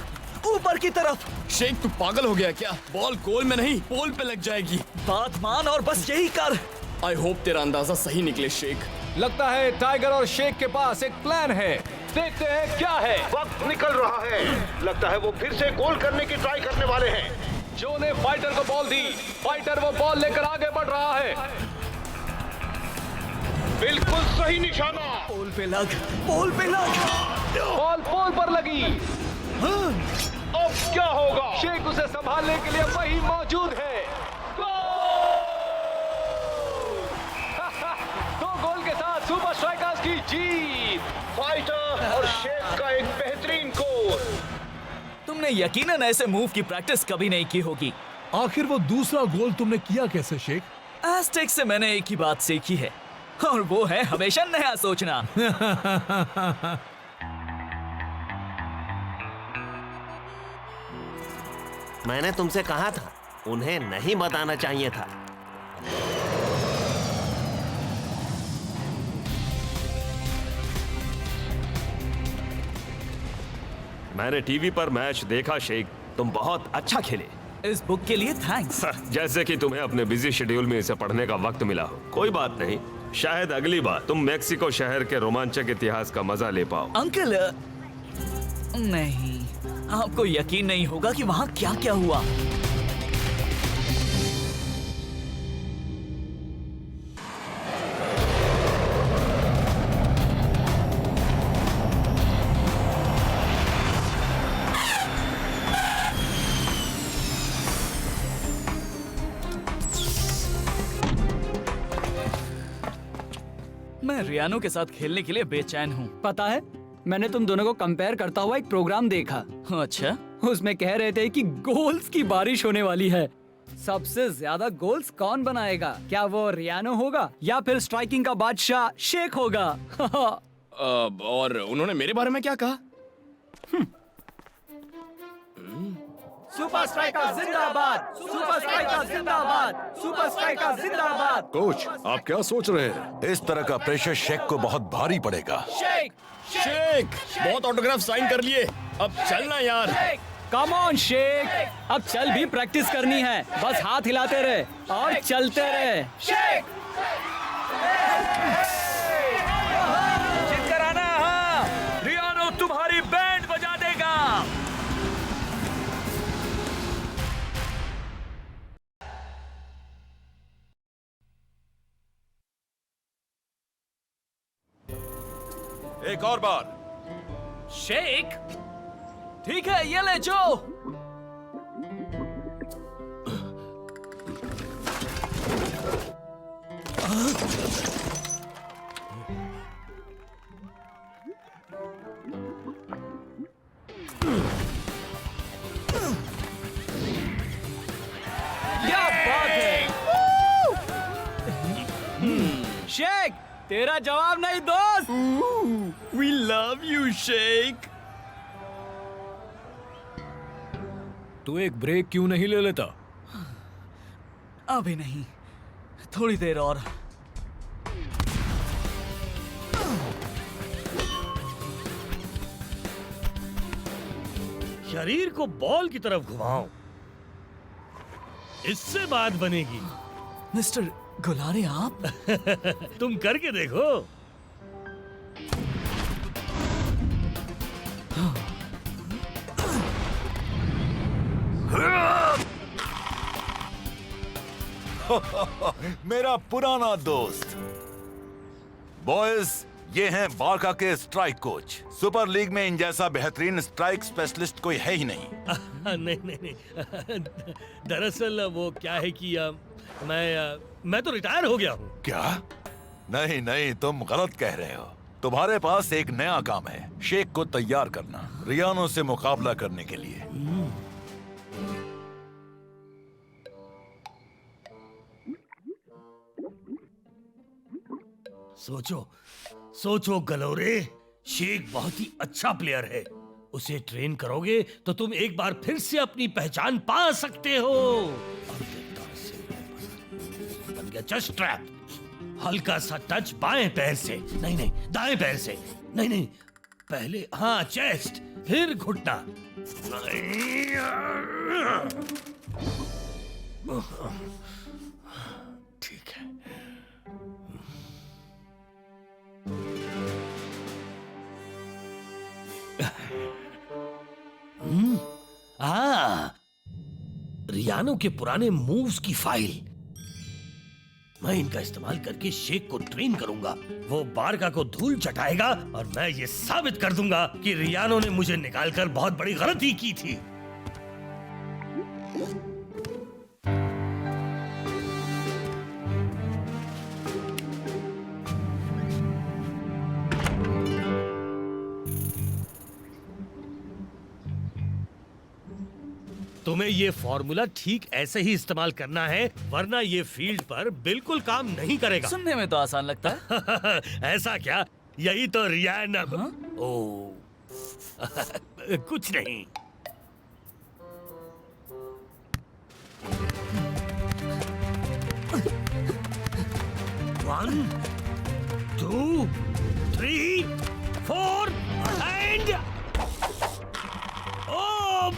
ऊपर की तरफ। शेख, तू पागल हो गया क्या? बॉल गोल में नहीं, पोल पे लग जाएगी। बात मान और बस यही कर। आई होप तेरा अंदाजा सही निकले शेख। लगता है टाइगर और शेख के पास एक प्लान है। देखते हैं क्या है। वक्त निकल रहा है। लगता है वो फिर से गोल करने की ट्राई करने वाले हैं। जो ने फाइटर को बॉल दी। फाइटर वो बॉल लेकर आगे बढ़ रहा है। बिल्कुल सही निशाना। पोल पे लग, पोल पे लग। बॉल पोल पर लगी। अब क्या होगा? शेख उसे संभालने के लिए वही मौजूद है। दो गोल के साथ सुपर स्ट्राइकर्स की जीत। फाइटर और शेख का एक बेहतरीन गोल। तुमने यकीनन ऐसे मूव की प्रैक्टिस कभी नहीं की होगी। आखिर वो दूसरा गोल तुमने किया कैसे शेख? एस्टेक से मैंने एक ही बात सीखी है और वो है हमेशा नया सोचना। मैंने तुमसे कहा था, उन्हें नहीं बताना चाहिए था। मैंने टीवी पर मैच देखा शेख, तुम बहुत अच्छा खेले। इस बुक के लिए थैंक्स। जैसे कि तुम्हें अपने बिजी शेड्यूल में इसे पढ़ने का वक्त मिला हो। कोई बात नहीं, शायद अगली बार तुम मेक्सिको शहर के रोमांचक इतिहास का मजा ले पाओ। अंकल, नहीं, आपको यकीन नहीं होगा कि वहाँ क्या क्या हुआ। मैं रियानो के साथ खेलने के लिए बेचैन हूँ। पता है, मैंने तुम दोनों को कंपेयर करता हुआ एक प्रोग्राम देखा। अच्छा? उसमें कह रहे थे कि गोल्स की बारिश होने वाली है। सबसे ज्यादा गोल्स कौन बनाएगा? क्या वो रियानो होगा या फिर स्ट्राइकिंग का बादशाह शेख होगा? और उन्होंने मेरे बारे में क्या कहा? सुपर स्ट्राइकर जिंदाबाद! सुपर स्ट्राइकर जिंदाबाद! सुपर स्ट्राइकर जिंदाबाद! कोच, आप क्या सोच रहे हैं? इस तरह का प्रेशर शेख को बहुत भारी पड़ेगा। शेख बहुत ऑटोग्राफ साइन कर लिए, अब चलना यार। कम ऑन शेख, अब चल भी प्रैक्टिस करनी है। बस हाथ हिलाते रहे और चलते रहे। जीतकर आना। हाँ, रियानो तुम्हारी बैंड बजा देगा। एक और बार। शेख, ठीक है, ये ले जो। क्या बात है! शेख, तेरा जवाब नहीं दोस्त। We love you, Sheikh. तू एक ब्रेक क्यों नहीं ले लेता? अभी नहीं, थोड़ी देर और। शरीर को बॉल की तरफ घुमाओ, इससे बात बनेगी। मिस्टर गुलारे, आप तुम करके देखो। मेरा पुराना दोस्त। बॉयज, ये हैं बारका के स्ट्राइक कोच। सुपर लीग में इन जैसा बेहतरीन स्ट्राइक स्पेशलिस्ट कोई है ही नहीं। नहीं। दरअसल वो क्या है कि मैं तो रिटायर हो गया हूँ। क्या? नहीं नहीं, तुम गलत कह रहे हो। तुम्हारे पास एक नया काम है, शेख को तैयार करना रियानो से मुकाबला करने के लिए। सोचो गलोरे, शेख बहुत ही अच्छा प्लेयर है। उसे ट्रेन करोगे तो तुम एक बार फिर से अपनी पहचान पा सकते हो। बन गया चेस्ट ट्रैप। हल्का सा टच बाएं पैर से, नहीं दाएं पैर से, नहीं पहले हाँ चेस्ट, फिर घुटना। ठीक है। रियानो के पुराने मूव्स की फाइल। मैं इनका इस्तेमाल करके शेख को ट्रेन करूंगा। वो बारका को धूल चटाएगा और मैं ये साबित कर दूंगा कि रियानो ने मुझे निकालकर बहुत बड़ी गलती की थी। तुम्हें ये फॉर्मूला ठीक ऐसे ही इस्तेमाल करना है, वरना ये फील्ड पर बिल्कुल काम नहीं करेगा। सुनने में तो आसान लगता है। ऐसा क्या? यही तो रियानो। ओ कुछ नहीं। One, 2, 3, 4 एंड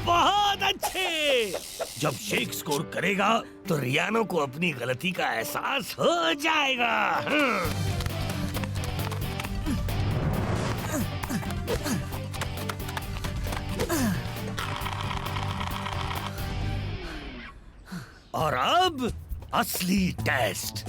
बहुत अच्छे। जब शेख स्कोर करेगा तो रियानो को अपनी गलती का एहसास हो जाएगा। और अब असली टेस्ट।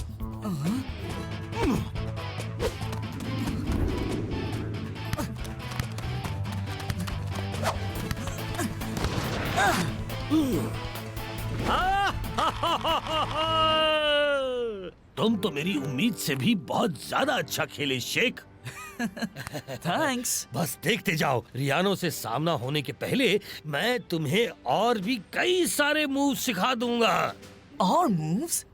तुम तो मेरी उम्मीद से भी बहुत ज्यादा अच्छा खेले शेख। थैंक्स। बस देखते जाओ, रियानो से सामना होने के पहले मैं तुम्हें और भी कई सारे मूव सिखा दूंगा। और मूव्स?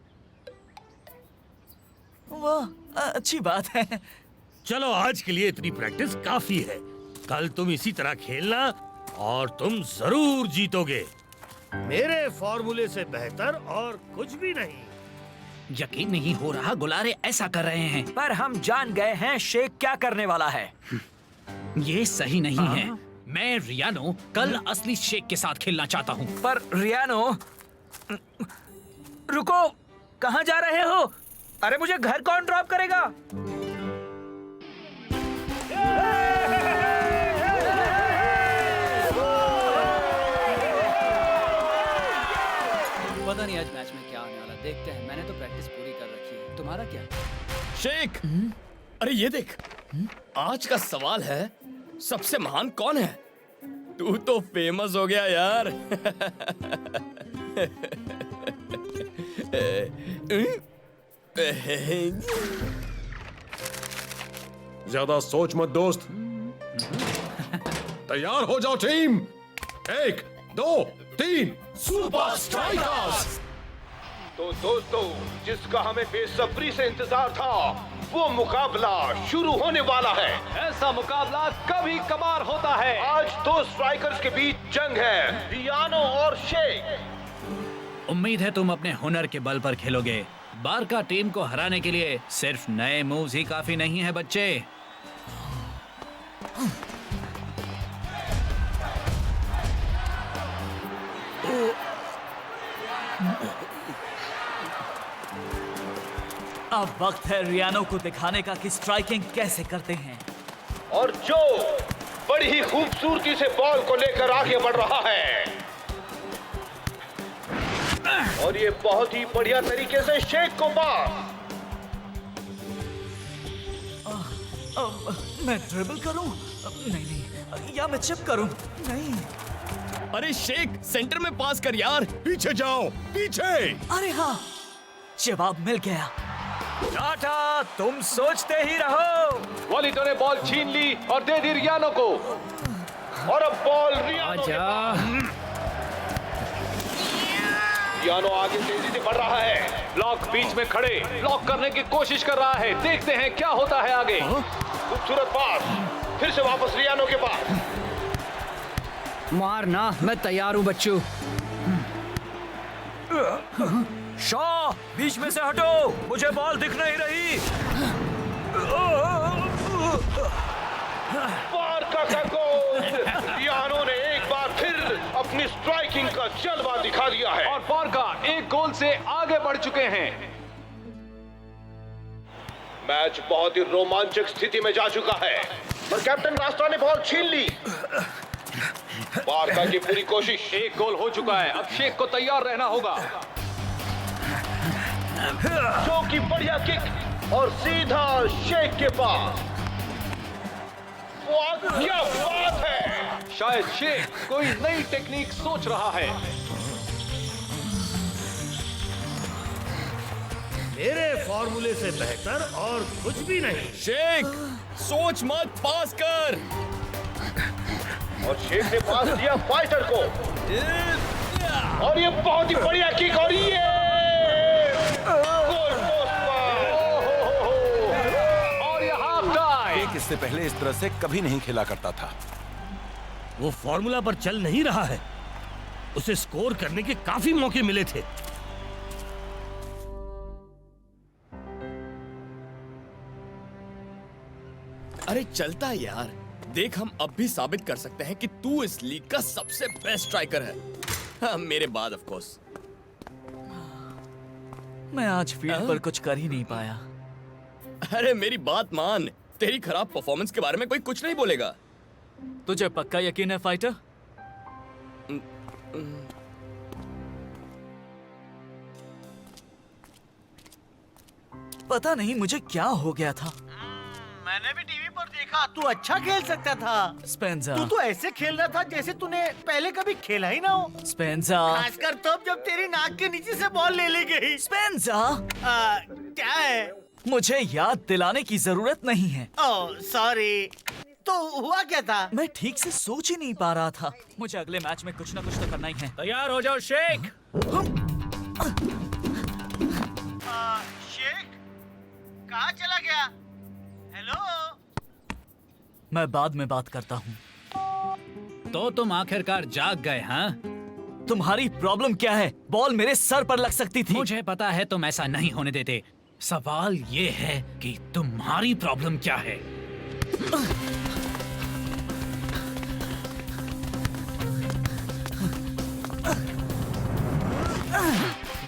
वाह, अच्छी बात है। चलो आज के लिए इतनी प्रैक्टिस काफी है। कल तुम इसी तरह खेलना और तुम जरूर जीतोगे। मेरे फॉर्मूले से बेहतर और कुछ भी नहीं। यकीन नहीं हो रहा गुलारे ऐसा कर रहे हैं। पर हम जान गए हैं शेख क्या करने वाला है। ये सही नहीं है। मैं रियानो कल असली शेख के साथ खेलना चाहता हूँ। पर रियानो, रुको, कहाँ जा रहे हो? अरे मुझे घर कौन ड्रॉप करेगा? पता नहीं आज मैच में क्या आने वाला, देखते हैं। मैंने तो प्रैक्टिस पूरी कर रखी है, तुम्हारा क्या? शेख, अरे ये देख, आज का सवाल है सबसे महान कौन है? तू तो फेमस हो गया यार। ज्यादा सोच मत दोस्त। तैयार हो जाओ टीम। 1 2 3 super strikers. तो दोस्तों, जिसका हमें बेसब्री से इंतजार था, वो मुकाबला शुरू होने वाला है। ऐसा मुकाबला कभी कभार होता है। आज दो स्ट्राइकर्स के बीच जंग है, रियानो और शेख। उम्मीद है तुम अपने हुनर के बल पर खेलोगे। बारका टीम को हराने के लिए सिर्फ नए मूव्स ही काफी नहीं है बच्चे। अब वक्त है रियानो को दिखाने का कि स्ट्राइकिंग कैसे करते हैं। और जो बड़ी ही खूबसूरती से बॉल को लेकर आगे बढ़ रहा है, और ये बहुत ही बढ़िया तरीके से शेख को पास। मैं ड्रिबल करूं? नहीं, या मैं चिप करूं? नहीं। अरे शेख, सेंटर में पास कर यार। पीछे जाओ, पीछे। अरे हाँ, जवाब मिल गया। टाटा, तुम सोचते ही रहो। वॉलिटो ने बॉल छीन ली और दे दी रियानो को, और अब बॉल रियानो के पास। रियानो आगे तेजी से बढ़ रहा है। ब्लॉक बीच में खड़े ब्लॉक करने की कोशिश कर रहा है। देखते हैं क्या होता है आगे। खूबसूरत पास, फिर से वापस रियानो के पास। मारना, मैं तैयार हूँ बच्चू। शॉ, बीच में से हटो, मुझे बॉल दिख नहीं रही। बारका का गोल। रियानो ने एक बार फिर अपनी स्ट्राइकिंग का जलवा दिखा दिया है, और बारका एक गोल से आगे बढ़ चुके हैं। मैच बहुत ही रोमांचक स्थिति में जा चुका है, पर कैप्टन रास्ता ने बॉल छीन ली। बारका की पूरी कोशिश। एक गोल हो चुका है, अब शेख को तैयार रहना होगा। जो की बढ़िया किक, और सीधा शेख के पास। क्या बात है! शायद शेख कोई नई टेक्निक सोच रहा है। मेरे फॉर्मूले से बेहतर और कुछ भी नहीं। शेख, सोच मत, पास कर। और शेख ने पास दिया फाइटर को, और ये बहुत ही बढ़िया किक, और ये गोल पोस्ट पर। और ये हाफ टाइम। शेख इससे पहले इस तरह से कभी नहीं खेला करता था। वो फॉर्मूला पर चल नहीं रहा है। उसे स्कोर करने के काफी मौके मिले थे। अरे चलता यार, देख हम अब भी साबित कर सकते हैं कि तू इस लीग का सबसे बेस्ट स्ट्राइकर है। हाँ, मेरे बाद ऑफ कोर्स। मैं आज फील्ड पर कुछ कर ही नहीं पाया। अरे मेरी बात मान, तेरी खराब परफॉर्मेंस के बारे में कोई कुछ नहीं बोलेगा। तुझे पक्का यकीन है फाइटर? पता नहीं मुझे क्या हो गया था। मैंने भी टीवी पर देखा तू अच्छा खेल सकता था। स्पेंसर, तू तो ऐसे खेल रहा था जैसे तूने पहले कभी खेला ही ना हो। स्पेंसर, खासकर तब जब तेरी नाक के नीचे से बॉल ले ली गई। स्पेंसर, क्या है? मुझे याद दिलाने की जरूरत नहीं है। Oh sorry. तो हुआ क्या था? मैं ठीक से सोच ही नहीं पा रहा था। मुझे अगले मैच में कुछ ना कुछ तो करना ही है। तैयार हो जाओ शेख। शेख कहाँ चला गया? हेलो। मैं बाद में बात करता हूँ। तो तुम आखिरकार जाग गए, हाँ? तुम्हारी प्रॉब्लम क्या है? बॉल मेरे सर पर लग सकती थी। मुझे पता है तुम ऐसा नहीं होने देते। सवाल ये है कि तुम्हारी प्रॉब्लम क्या है?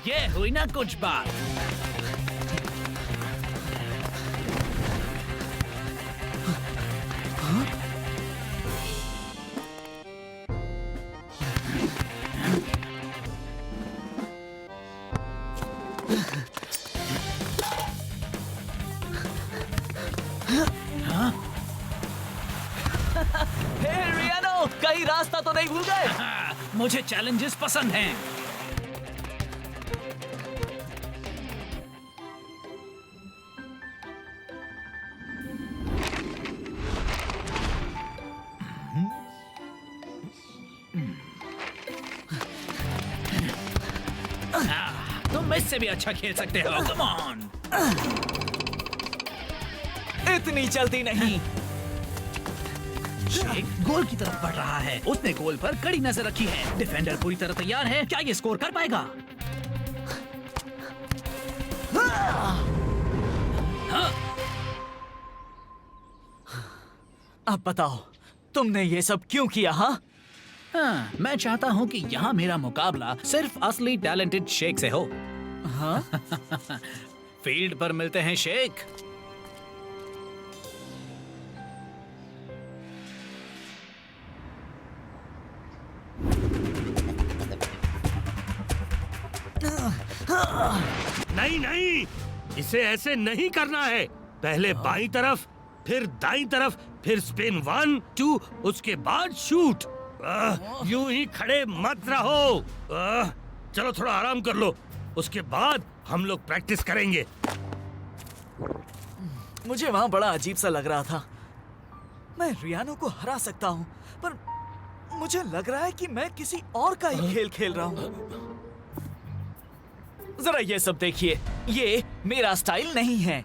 ये हुई ना कुछ बात। रियानो, कहीं रास्ता तो नहीं भूल गए? मुझे चैलेंजेस पसंद हैं। तुम इससे भी अच्छा खेल सकते हो। Come on. इतनी जल्दी नहीं। शेख गोल की तरफ बढ़ रहा है। उसने गोल पर कड़ी नजर रखी है। डिफेंडर पूरी तरह तैयार है। क्या ये स्कोर कर पाएगा? अब बताओ, तुमने ये सब क्यों किया? हाँ, मैं चाहता हूँ कि यहाँ मेरा मुकाबला सिर्फ असली टैलेंटेड शेख से हो। हाँ? फील्ड पर मिलते हैं शेख। नहीं नहीं, इसे ऐसे नहीं करना है। पहले बाईं तरफ, फिर दाईं तरफ, फिर स्पिन 1 2, उसके बाद शूट। यूं ही खड़े मत रहो। चलो थोड़ा आराम कर लो, उसके बाद हम लोग प्रैक्टिस करेंगे। मुझे वहाँ बड़ा अजीब सा लग रहा था। मैं रियानो को हरा सकता हूँ, पर मुझे लग रहा है कि मैं किसी और का ही खेल खेल रहा हूँ। जरा ये सब देखिए, ये मेरा स्टाइल नहीं है।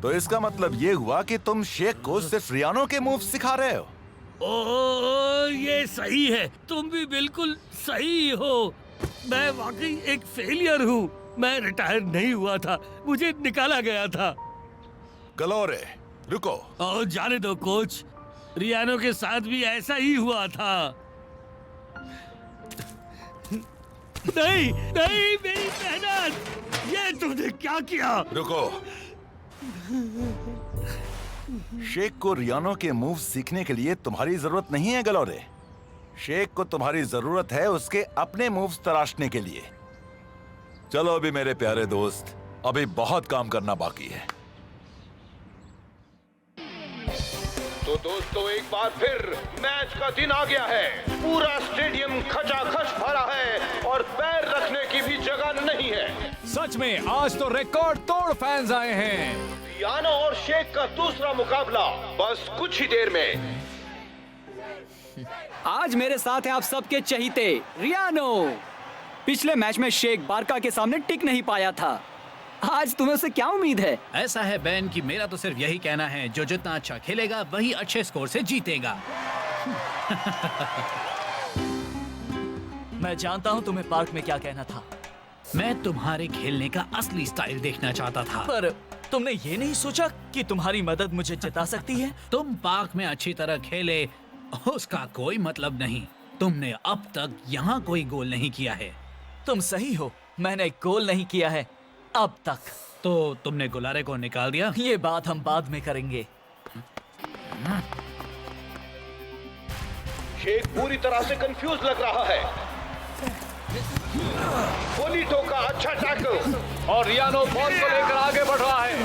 तो इसका मतलब ये हुआ कि तुम शेख को सिर्फ रियानो के मूव सिखा रहे हो? ओ, ये सही है। तुम भी बिल्कुल सही हो। मैं वाकई एक फेलियर हूँ। मैं रिटायर नहीं हुआ था, मुझे निकाला गया था। गलोरे, रुको। ओ, जाने दो कोच। रियानो के साथ भी ऐसा ही हुआ था। नहीं नहीं, मेरी मेहनत। ये तुमने क्या किया? रुको। शेख को रियानो के मूव सीखने के लिए तुम्हारी जरूरत नहीं है गलोरे। शेख को तुम्हारी जरूरत है उसके अपने मूव्स तराशने के लिए। चलो अभी मेरे प्यारे दोस्त, अभी बहुत काम करना बाकी है। तो दोस्तों, एक बार फिर मैच का दिन आ गया है। पूरा स्टेडियम खचाखच भरा है और पैर रखने की भी जगह नहीं है। सच में आज तो रिकॉर्ड तोड़ फैंस आए हैं। रियानो और शेख का दूसरा मुकाबला बस कुछ ही देर में। आज मेरे साथ है आप सबके चहीते रियानो। पिछले मैच में शेख बारका के सामने टिक नहीं पाया था। आज तुम्हें उससे क्या उम्मीद है? ऐसा है बेन कि मेरा तो सिर्फ यही कहना है, जो जितना अच्छा खेलेगा वही अच्छे स्कोर से जीतेगा। मैं जानता हूँ तुम्हें पार्क में क्या कहना था। मैं तुम्हारे खेलने का असली स्टाइल देखना चाहता था। पर तुमने ये नहीं सोचा कि तुम्हारी मदद मुझे जिता सकती है? तुम पार्क में अच्छी तरह खेले, उसका कोई मतलब नहीं। तुमने अब तक यहाँ कोई गोल नहीं किया है। तुम सही हो, मैंने गोल नहीं किया है अब तक। तो तुमने गुलारे को निकाल दिया? ये बात हम बाद में करेंगे। शेख पूरी तरह से कंफ्यूज लग रहा है। बोनीटो का अच्छा टैकल और रियानो बॉल को लेकर आगे बढ़ रहा है।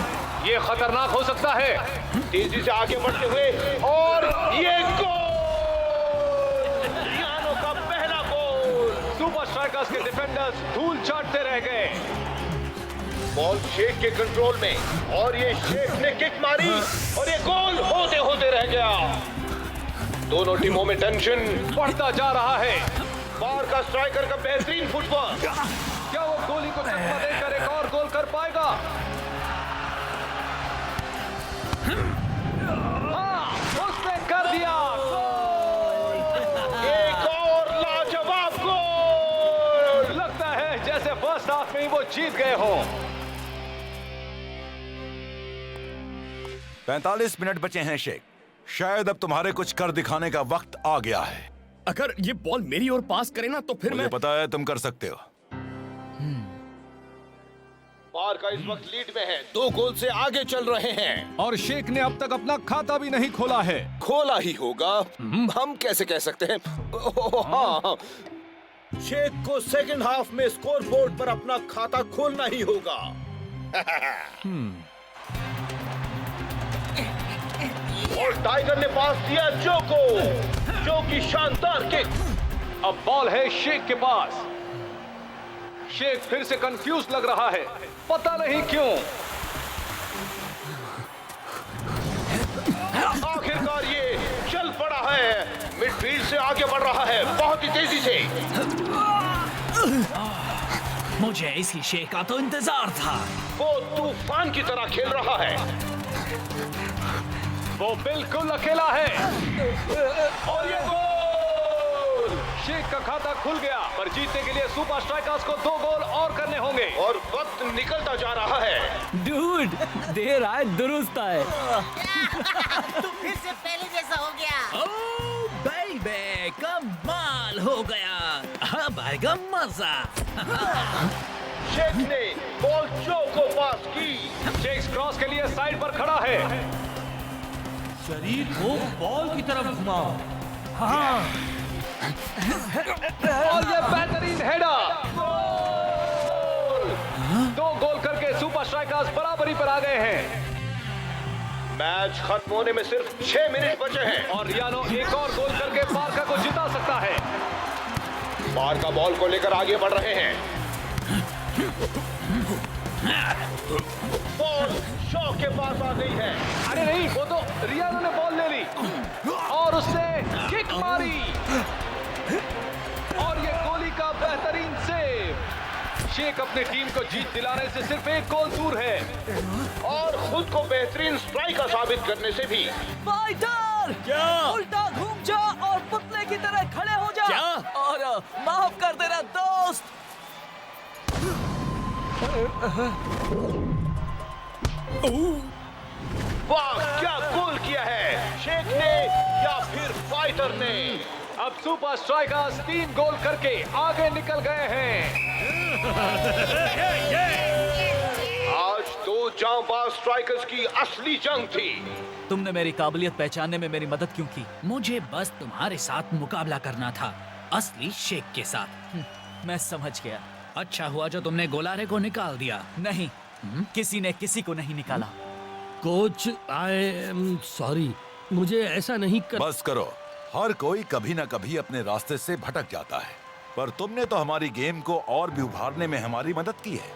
ये खतरनाक हो सकता है। तेजी से आगे बढ़ते हुए और ये गोल! रियानो का पहला गोल। सुपर स्ट्राइकर्स के डिफेंडर्स धूल चाटते रह गए। बॉल शेख के कंट्रोल में और ये शेख ने किक मारी और ये गोल होते होते रह गया। दोनों टीमों में टेंशन बढ़ता जा रहा है। बाहर का स्ट्राइकर का बेहतरीन फुटबॉल, क्या वो गोली को चकमा देकर एक और गोल कर पाएगा? हाँ, उसने कर दिया गोल! एक और लाजवाब गोल! लगता है जैसे फर्स्ट हाफ में ही वो जीत गए हो। 45 मिनट बचे हैं शेख। शायद अब तुम्हारे कुछ कर दिखाने का वक्त आ गया है। अगर ये बॉल मेरी ओर पास करे ना तो फिर मुझे पता है तुम कर सकते हो। बाहर का इस वक्त लीड में है, 2 गोल से आगे चल रहे हैं। और शेख ने अब तक अपना खाता भी नहीं खोला है। खोला ही होगा, हम कैसे कह सकते हैं? हाँ, शेख को सेकंड हाफ में स्कोर बोर्ड पर अपना खाता खोलना ही होगा। और टाइगर ने पास दिया जो की शानदार किक। अब बॉल है शेख के पास। शेख फिर से कंफ्यूज लग रहा है, पता नहीं क्यों। आखिरकार ये चल पड़ा है, मिडफील्ड से आगे बढ़ रहा है बहुत ही तेजी से। मुझे इसी शेख का तो इंतजार था। वो तूफान की तरह खेल रहा है। वो बिल्कुल अकेला है और ये गोल! शेख का खाता खुल गया, पर जीतने के लिए सुपर स्ट्राइकर्स को 2 गोल और करने होंगे और वक्त निकलता जा रहा है। डूड, देर आए दुरुस्त आए। तू फिर से पहले जैसा हो गया। ओह बेबी, कमाल हो गया। अब आएगा मजा। शेख ने बॉल जो को पास की। शेख क्रॉस के लिए साइड पर खड़ा है। शरीर को बॉल की तरफ घुमाओ। हाँ। और ये बेहतरीन हेडर। 2 गोल करके सुपर स्ट्राइकर्स बराबरी पर आ गए हैं। मैच खत्म होने में सिर्फ 6 मिनट बचे हैं और रियानो एक और गोल करके बारका को जिता सकता है। बारका बॉल को लेकर आगे बढ़ रहे हैं। बॉल शॉ के पास आ गई है। अरे नहीं, वो तो रियानो ने बॉल ले ली और उसने किक मारी और ये गोली का बेहतरीन सेव। शेख अपनी टीम को जीत दिलाने से सिर्फ 1 गोल दूर है और खुद को बेहतरीन स्ट्राइकर साबित करने से भी। फाइटर! क्या? उल्टा घूम जा और पुतले की तरह खड़े हो जा। क्या? और माफ कर देना दोस्त। वाह, क्या गोल किया है शेख ने या फिर फाइटर ने। अब सुपर स्ट्राइकर्स 3 गोल करके आगे निकल गए हैं। आज 2 जांबाज स्ट्राइकर्स की असली जंग थी। तुमने मेरी काबिलियत पहचानने में मेरी मदद क्यों की? मुझे बस तुम्हारे साथ मुकाबला करना था, असली शेख के साथ। मैं समझ गया। अच्छा हुआ जो तुमने गोलारे को निकाल दिया। नहीं, किसी ने किसी को नहीं निकाला। कोच, आई एम सॉरी, मुझे ऐसा नहीं कर। बस करो, हर कोई कभी ना कभी अपने रास्ते से भटक जाता है, पर तुमने तो हमारी गेम को और भी उभारने में हमारी मदद की है।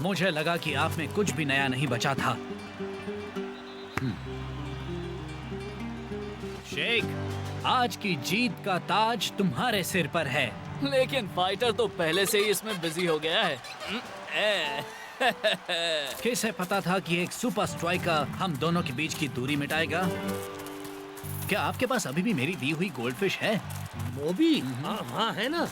मुझे लगा कि आप में कुछ भी नया नहीं बचा था। शेख, आज की जीत का ताज तुम्हारे सिर पर है। लेकिन फाइटर तो पहले से ही इसमें बिजी हो गया है। किसे पता था कि एक सुपर स्ट्राइकर हम दोनों के बीच की दूरी मिटाएगा? क्या आपके पास अभी भी मेरी दी हुई गोल्डफिश है? मोबी? हाँ है ना।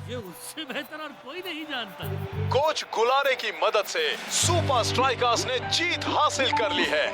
ये उससे बेहतर और कोई नहीं जानता। कोच गुलारे की मदद से सुपर स्ट्राइकर्स ने जीत हासिल कर ली है।